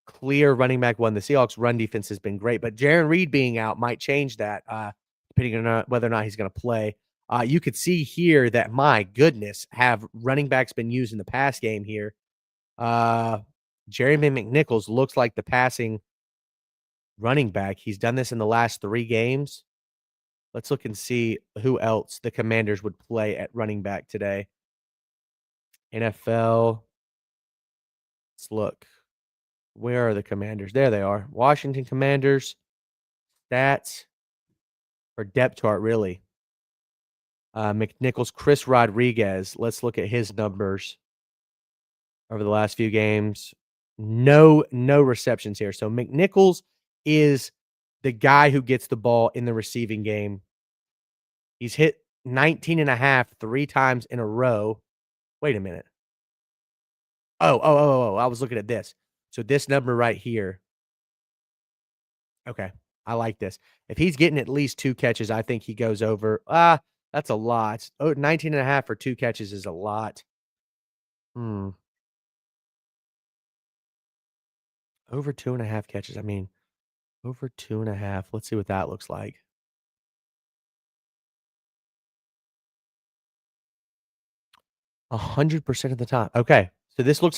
S1: clear running back one. The Seahawks run defense has been great, but Jarran Reed being out might change that, depending on whether or not he's going to play. You could see here that, my goodness, have running backs been used in the pass game here. Jeremy McNichols looks like the passing running back. He's done this in the last 3 games. Let's look and see who else the Commanders would play at running back today. NFL. Let's look. Where are the Commanders? There they are. Washington Commanders. Stats. Or depth chart, really. McNichols, Chris Rodriguez. Let's look at his numbers over the last few games. No receptions here. So McNichols is the guy who gets the ball in the receiving game. He's hit 19.5 3 times in a row. Wait a minute. I was looking at this. So this number right here. Okay, I like this. If he's getting at least 2 catches, I think he goes over. That's a lot. Oh, 19.5 for 2 catches is a lot. Hmm. Over 2.5 catches. I mean, over 2.5. Let's see what that looks like. 100% of the time. Okay. So this looks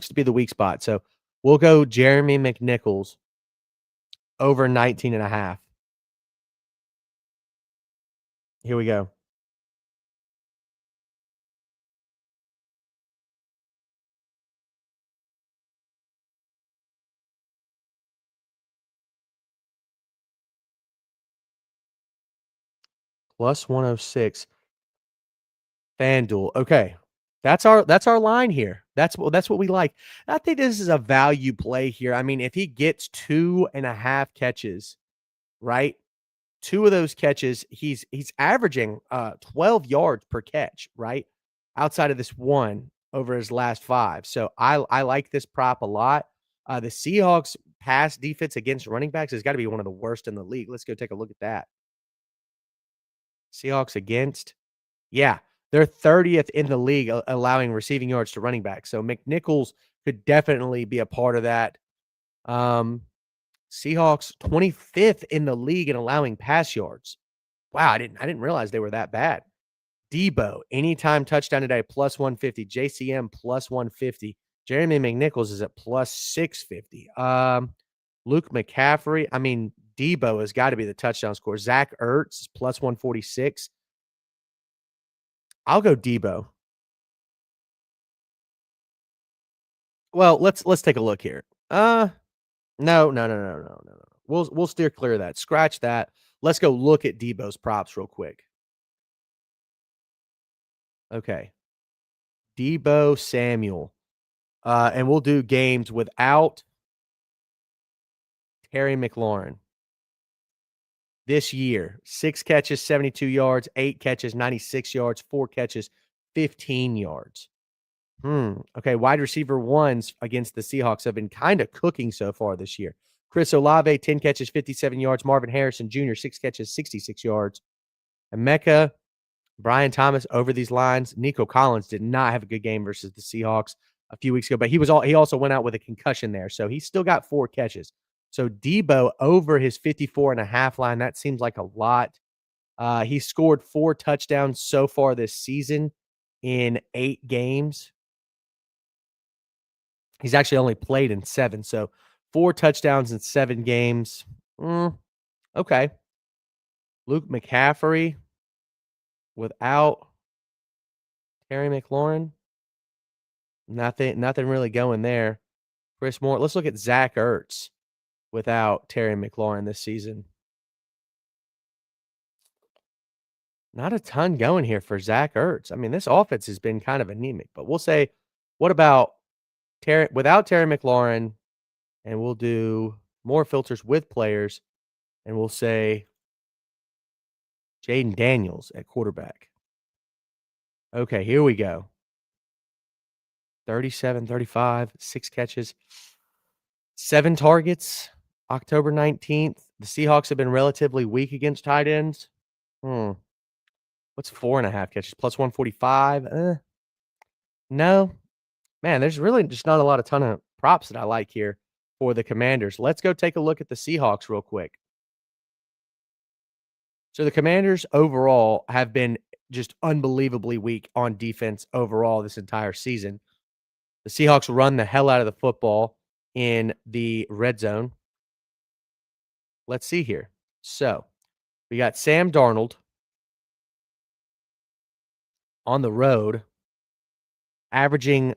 S1: to be the weak spot. So we'll go Jeremy McNichols over 19.5. Here we go. Plus 106. FanDuel. Okay. That's our line here. That's what we like. I think this is a value play here. I mean, if he gets 2.5 catches, right? 2 of those catches, he's averaging 12 yards per catch, right? Outside of this one over his last 5. So I like this prop a lot. The Seahawks pass defense against running backs has got to be one of the worst in the league. Let's go take a look at that. Seahawks against. Yeah, they're 30th in the league allowing receiving yards to running backs. So McNichols could definitely be a part of that. Um, Seahawks 25th in the league in allowing pass yards. Wow, I didn't realize they were that bad. Debo, anytime touchdown today, plus 150. JCM plus 150. Jeremy McNichols is at plus 650. Luke McCaffrey. I mean, Debo has got to be the touchdown scorer. Zach Ertz plus 146. I'll go Debo. Well, let's take a look here. No. We'll steer clear of that. Scratch that. Let's go look at Debo's props real quick. Okay. Debo Samuel. And we'll do games without Terry McLaurin. This year, 6 catches, 72 yards, 8 catches, 96 yards, 4 catches, 15 yards. Okay, wide receiver ones against the Seahawks have been kind of cooking so far this year. Chris Olave, 10 catches, 57 yards. Marvin Harrison Jr., 6 catches, 66 yards. And Mecca, Brian Thomas over these lines. Nico Collins did not have a good game versus the Seahawks a few weeks ago, but he also went out with a concussion there. So he's still got 4 catches. So Debo over his 54.5 line, that seems like a lot. He scored 4 touchdowns so far this season in 8 games. He's actually only played in 7, so 4 touchdowns in 7 games. Okay. Luke McCaffrey without Terry McLaurin. Nothing really going there. Chris Moore. Let's look at Zach Ertz without Terry McLaurin this season. Not a ton going here for Zach Ertz. I mean, this offense has been kind of anemic, but we'll say, what about without Terry McLaurin? And we'll do more filters with players, and we'll say Jaden Daniels at quarterback. Okay, here we go. 37, 35, 6 catches, 7 targets, October 19th. The Seahawks have been relatively weak against tight ends. What's 4.5 catches? Plus 145? No. Man, there's really just not a ton of props that I like here for the Commanders. Let's go take a look at the Seahawks real quick. So the Commanders overall have been just unbelievably weak on defense overall this entire season. The Seahawks run the hell out of the football in the red zone. Let's see here. So we got Sam Darnold on the road, averaging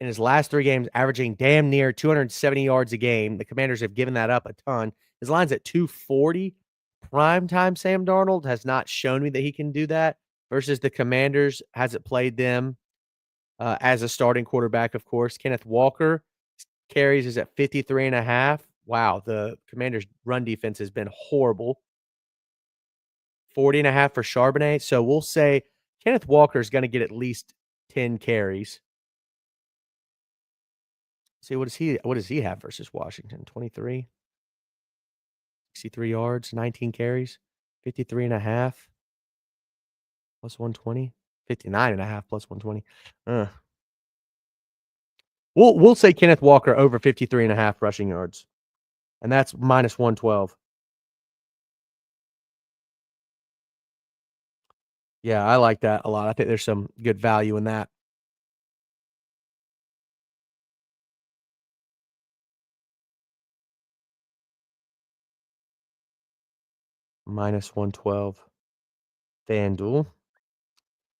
S1: in his last 3 games, averaging damn near 270 yards a game. The Commanders have given that up a ton. His line's at 240. Primetime Sam Darnold has not shown me that he can do that versus the Commanders. Hasn't played them as a starting quarterback, of course. Kenneth Walker carries is at 53.5. Wow, the Commanders' run defense has been horrible. 40.5 for Charbonnet. So we'll say Kenneth Walker is going to get at least 10 carries. See, what does he have versus Washington? 23, 63 yards, 19 carries, 53.5 plus 120, 59.5 plus 120. We'll say Kenneth Walker over 53.5 rushing yards, and that's minus 112. Yeah, I like that a lot. I think there's some good value in that. Minus 112. FanDuel.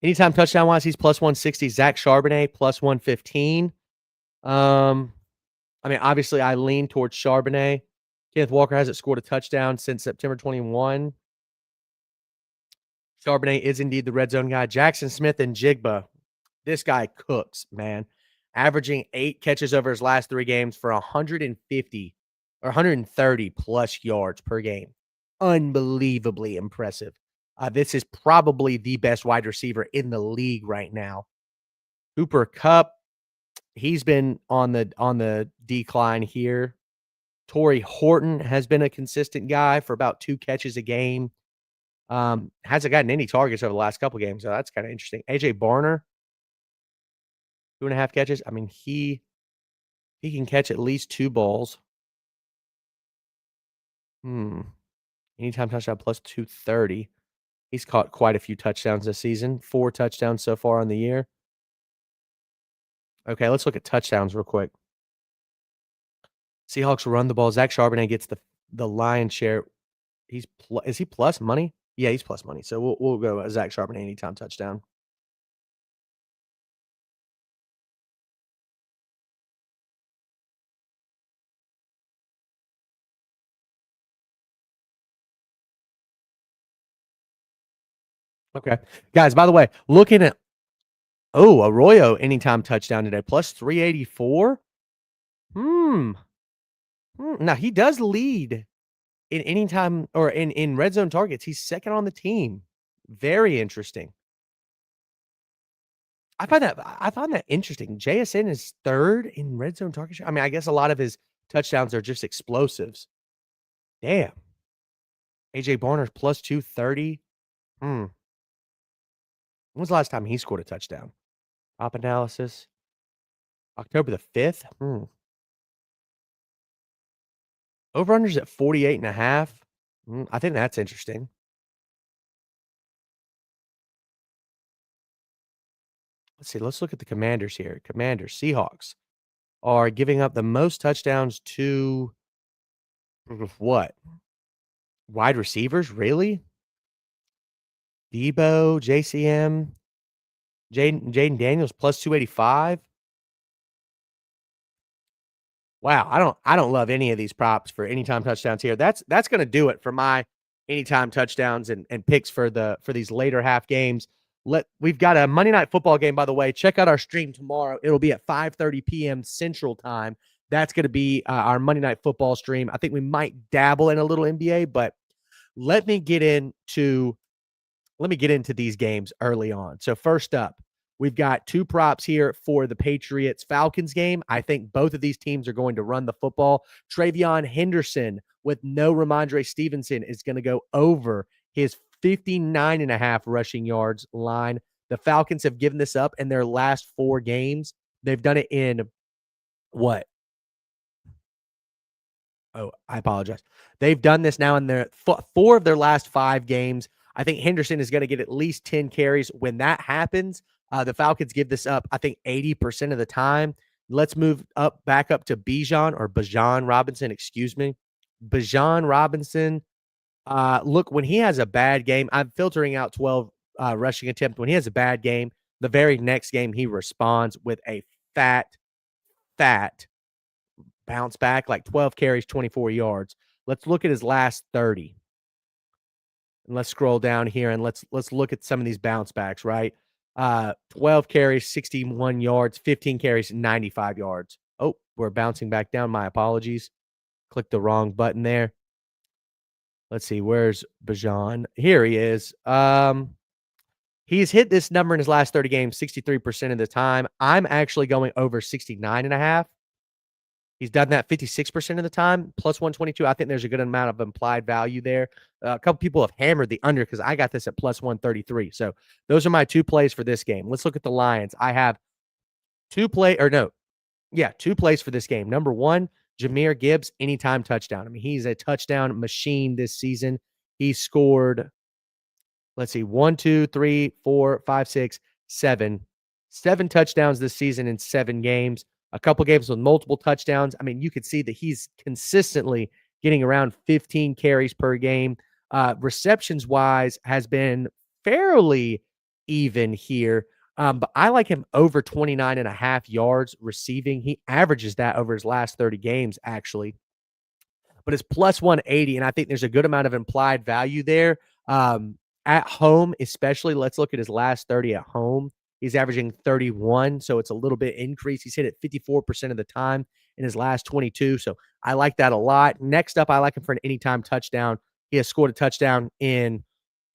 S1: Anytime touchdown wise, he's plus 160. Zach Charbonnet plus 115. I mean, obviously, I lean towards Charbonnet. Kenneth Walker hasn't scored a touchdown since September 21. Charbonnet is indeed the red zone guy. Jackson Smith and Jigba. This guy cooks, man. Averaging 8 catches over his last 3 games for 150 or 130 plus yards per game. Unbelievably impressive. This is probably the best wide receiver in the league right now. Cooper Kupp, he's been on the decline here. Torrey Horton has been a consistent guy for about 2 catches a game. Hasn't gotten any targets over the last couple games, so that's kind of interesting. AJ Barner, 2.5 catches. I mean, he can catch at least 2 balls. Anytime touchdown plus 230. He's caught quite a few touchdowns this season. 4 touchdowns so far on the year. Okay, let's look at touchdowns real quick. Seahawks run the ball. Zach Charbonnet gets the lion's share. Is he plus money? Yeah, he's plus money. So we'll go Zach Charbonnet anytime touchdown. Okay. Guys, by the way, looking at Arroyo anytime touchdown today, plus 384. Now he does lead in anytime or in red zone targets. He's second on the team. Very interesting. I find that interesting. JSN is third in red zone target share. I mean, I guess a lot of his touchdowns are just explosives. Damn. AJ Barner's plus 230. When was the last time he scored a touchdown? Top analysis. October the 5th. Over-unders at 48.5. I think that's interesting. Let's see. Let's look at the Commanders here. Commanders, Seahawks are giving up the most touchdowns to what? Wide receivers? Really? Debo, JCM, Jaden Daniels plus 285. Wow, I don't love any of these props for anytime touchdowns here. That's going to do it for my anytime touchdowns and picks for these later half games. We've got a Monday Night Football game, by the way. Check out our stream tomorrow. It'll be at 5:30 p.m. Central Time. That's going to be our Monday Night Football stream. I think we might dabble in a little NBA, but let me get into these games early on. So first up, we've got 2 props here for the Patriots-Falcons game. I think both of these teams are going to run the football. Travion Henderson with no Ramondre Stevenson is going to go over his 59.5 rushing yards line. The Falcons have given this up in their last 4 games. They've done it in what? Oh, I apologize. They've done this now in their 4 of their last 5 games. I think Henderson is going to get at least 10 carries. When that happens, the Falcons give this up, I think, 80% of the time. Let's move back up to Bijan Robinson, excuse me. Bijan Robinson. Look, when he has a bad game, I'm filtering out 12 rushing attempts. When he has a bad game, the very next game he responds with a fat bounce back, like 12 carries, 24 yards. Let's look at his last 30. And let's scroll down here and let's look at some of these bounce backs, right? 12 carries, 61 yards, 15 carries, 95 yards. Oh, we're bouncing back down. My apologies. Clicked the wrong button there. Let's see, where's Bijan? Here he is. He's hit this number in his last 30 games 63% of the time. I'm actually going over 69.5. He's done that 56% of the time, plus 122. I think there's a good amount of implied value there. A couple people have hammered the under because I got this at plus 133. So those are my two plays for this game. Let's look at the Lions. I have two plays for this game. Number one, Jahmyr Gibbs, anytime touchdown. I mean, he's a touchdown machine this season. He scored, let's see, 1, 2, 3, 4, 5, 6, 7. 7 touchdowns this season in 7 games. A couple games with multiple touchdowns. I mean, you could see that he's consistently getting around 15 carries per game. Receptions wise has been fairly even here. But I like him over 29.5 yards receiving. He averages that over his last 30 games, actually. But it's plus 180, and I think there's a good amount of implied value there. At home, especially, let's look at his last 30 at home. He's averaging 31, so it's a little bit increase. He's hit it 54% of the time in his last 22, so I like that a lot. Next up, I like him for an anytime touchdown. He has scored a touchdown in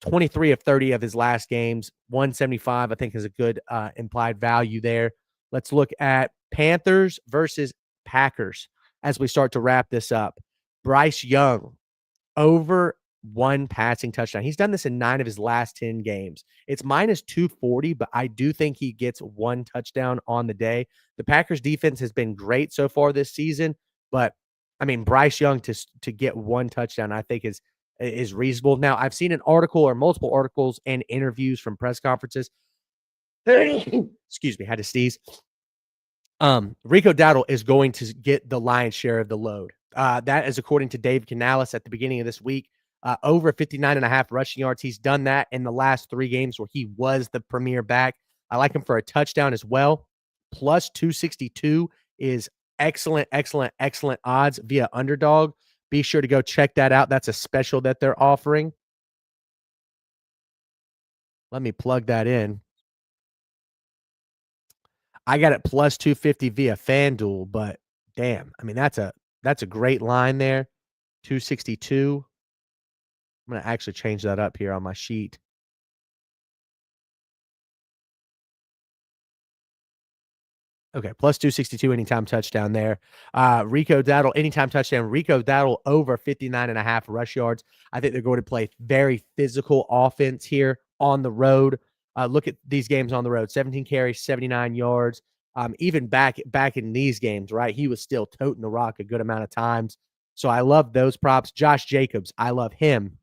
S1: 23 of 30 of his last games. 175, I think, is a good implied value there. Let's look at Panthers versus Packers as we start to wrap this up. Bryce Young, over 1 passing touchdown. He's done this in 9 of his last 10 games. It's minus 240, but I do think he gets 1 touchdown on the day. The Packers defense has been great so far this season, but I mean, Bryce Young to get 1 touchdown, I think is reasonable. Now, I've seen an article or multiple articles and interviews from press conferences. Excuse me, had to sneeze. Rico Dowdle is going to get the lion's share of the load. That is according to Dave Canales at the beginning of this week. Over 59.5 rushing yards. He's done that in the last 3 games where he was the premier back. I like him for a touchdown as well. Plus 262 is excellent odds via Underdog. Be sure to go check that out. That's a special that they're offering. Let me plug that in. I got it plus 250 via FanDuel, but damn, I mean, that's a great line there. 262. I'm going to actually change that up here on my sheet. Okay, plus 262 anytime touchdown there. Rico Dowdle, anytime touchdown. Rico Dowdle over 59.5 rush yards. I think they're going to play very physical offense here on the road. Look at these games on the road. 17 carries, 79 yards. Even back in these games, right? He was still toting the rock a good amount of times. So I love those props. Josh Jacobs, I love him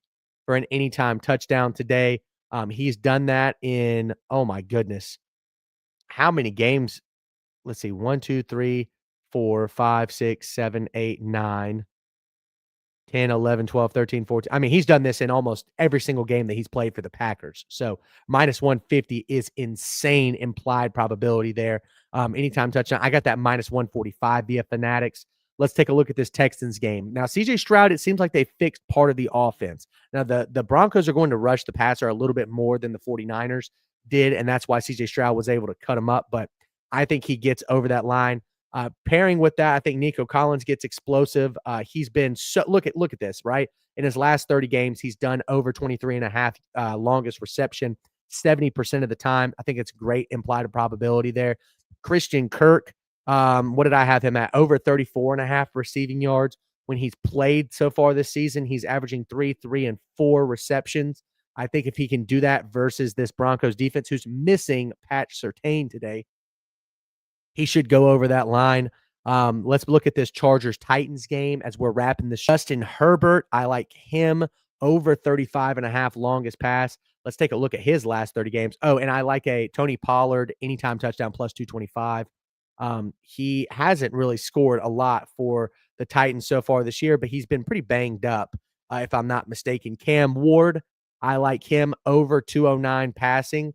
S1: for an anytime touchdown today. He's done that in, oh my goodness, how many games? Let's see, 1, 2, 3, 4, 5, 6, 7, 8, 9, 10, 11, 12, 13, 14. I mean, he's done this in almost every single game that he's played for the Packers. So minus 150 is insane implied probability there. Anytime touchdown. I got that minus 145 via Fanatics. Let's take a look at this Texans game. Now, CJ Stroud, it seems like they fixed part of the offense. Now, the Broncos are going to rush the passer a little bit more than the 49ers did, and that's why CJ Stroud was able to cut him up. But I think he gets over that line. Pairing with that, I think Nico Collins gets explosive. He's been so look at this, right? In his last 30 games, he's done over 23 and a half longest reception 70% of the time. I think it's great implied probability there. Christian Kirk, what did I have him at? Over 34.5 receiving yards. When he's played so far this season, he's averaging 3, and 4 receptions. I think if he can do that versus this Broncos defense, who's missing Pat Surtain today, he should go over that line. Let's look at this Chargers-Titans game as we're wrapping this. Justin Herbert, I like him over 35.5 longest pass. Let's take a look at his last 30 games. Oh, and I like a Tony Pollard anytime touchdown plus 225. He hasn't really scored a lot for the Titans so far this year, but he's been pretty banged up, if I'm not mistaken. Cam Ward, I like him over 209 passing.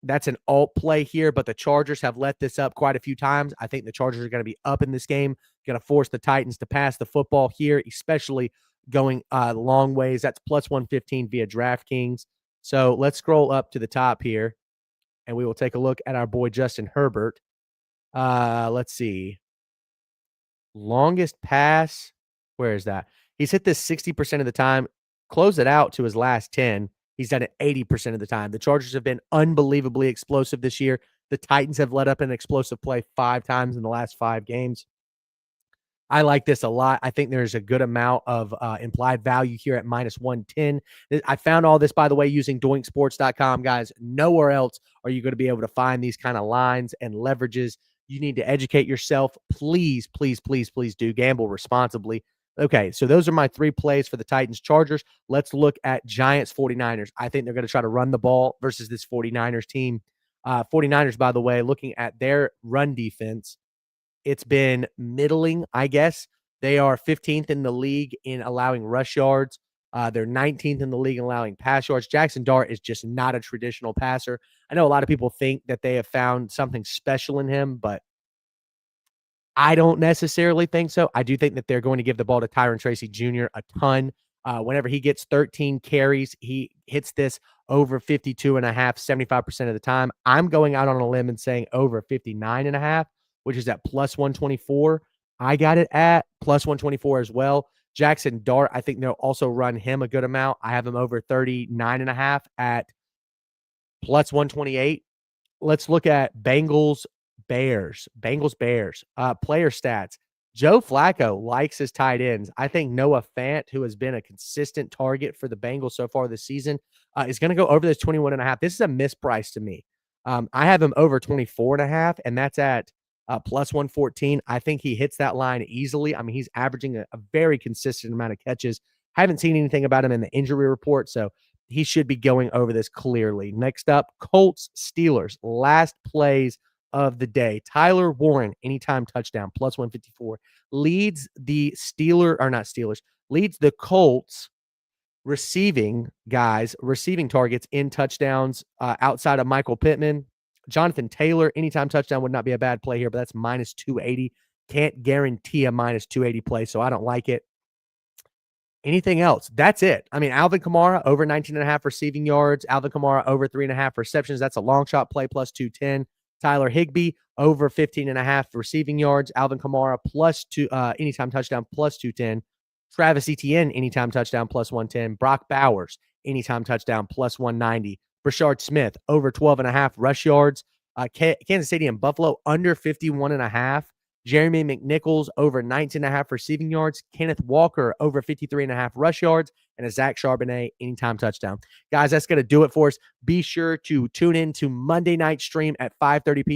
S1: That's an alt play here, but the Chargers have let this up quite a few times. I think the Chargers are going to be up in this game, going to force the Titans to pass the football here, especially going long ways. That's plus 115 via DraftKings. So let's scroll up to the top here, and we will take a look at our boy Justin Herbert. Let's see. Longest pass. Where is that? He's hit this 60% of the time. close it out to his last 10. He's done it 80% of the time. The Chargers have been unbelievably explosive this year. The Titans have let up an explosive play 5 times in the last 5 games. I like this a lot. I think there's a good amount of implied value here at -110. I found all this, by the way, using doinksports.com, guys. Nowhere else are you going to be able to find these kind of lines and leverages. You need to educate yourself. Please, please, please, please do gamble responsibly. Okay, so those are my 3 plays for the Titans Chargers. Let's look at Giants 49ers. I think they're going to try to run the ball versus this 49ers team. 49ers, by the way, looking at their run defense, it's been middling, I guess. They are 15th in the league in allowing rush yards. They're 19th in the league in allowing pass yards. Jackson Dart is just not a traditional passer. I know a lot of people think that they have found something special in him, but I don't necessarily think so. I do think that they're going to give the ball to Tyron Tracy Jr. a ton. Whenever he gets 13 carries, he hits this over 52.5, 75% of the time. I'm going out on a limb and saying over 59.5, which is at +124. I got it at +124 as well. Jackson Dart, I think they'll also run him a good amount. I have him over 39.5 at +128. Let's look at Bengals Bears. Player stats. Joe Flacco likes his tight ends. I think Noah Fant, who has been a consistent target for the Bengals so far this season, is going to go over this 21.5. This is a misprice to me. I have him over 24.5, and that's at +114. I think he hits that line easily. I mean, he's averaging a very consistent amount of catches. Haven't seen anything about him in the injury report, so he should be going over this clearly. Next up, Colts Steelers. Last plays of the day. Tyler Warren, anytime touchdown, +154. Leads the leads the Colts receiving targets in touchdowns outside of Michael Pittman. Jonathan Taylor, anytime touchdown would not be a bad play here, but that's -280. Can't guarantee a -280 play, so I don't like it. Anything else? That's it. I mean, Alvin Kamara over 19.5 receiving yards. Alvin Kamara over 3.5 receptions. That's a long shot play, +210. Tyler Higbee over 15.5 receiving yards. Alvin Kamara +2, anytime touchdown, +210. Travis Etienne, anytime touchdown, +110. Brock Bowers, anytime touchdown, +190. Brashard Smith, over 12.5 rush yards. Kansas City and Buffalo, under 51.5. Jeremy McNichols, over 19.5 receiving yards. Kenneth Walker, over 53.5 rush yards. And a Zach Charbonnet, anytime touchdown. Guys, that's going to do it for us. Be sure to tune in to Monday night stream at 5:30 p.m.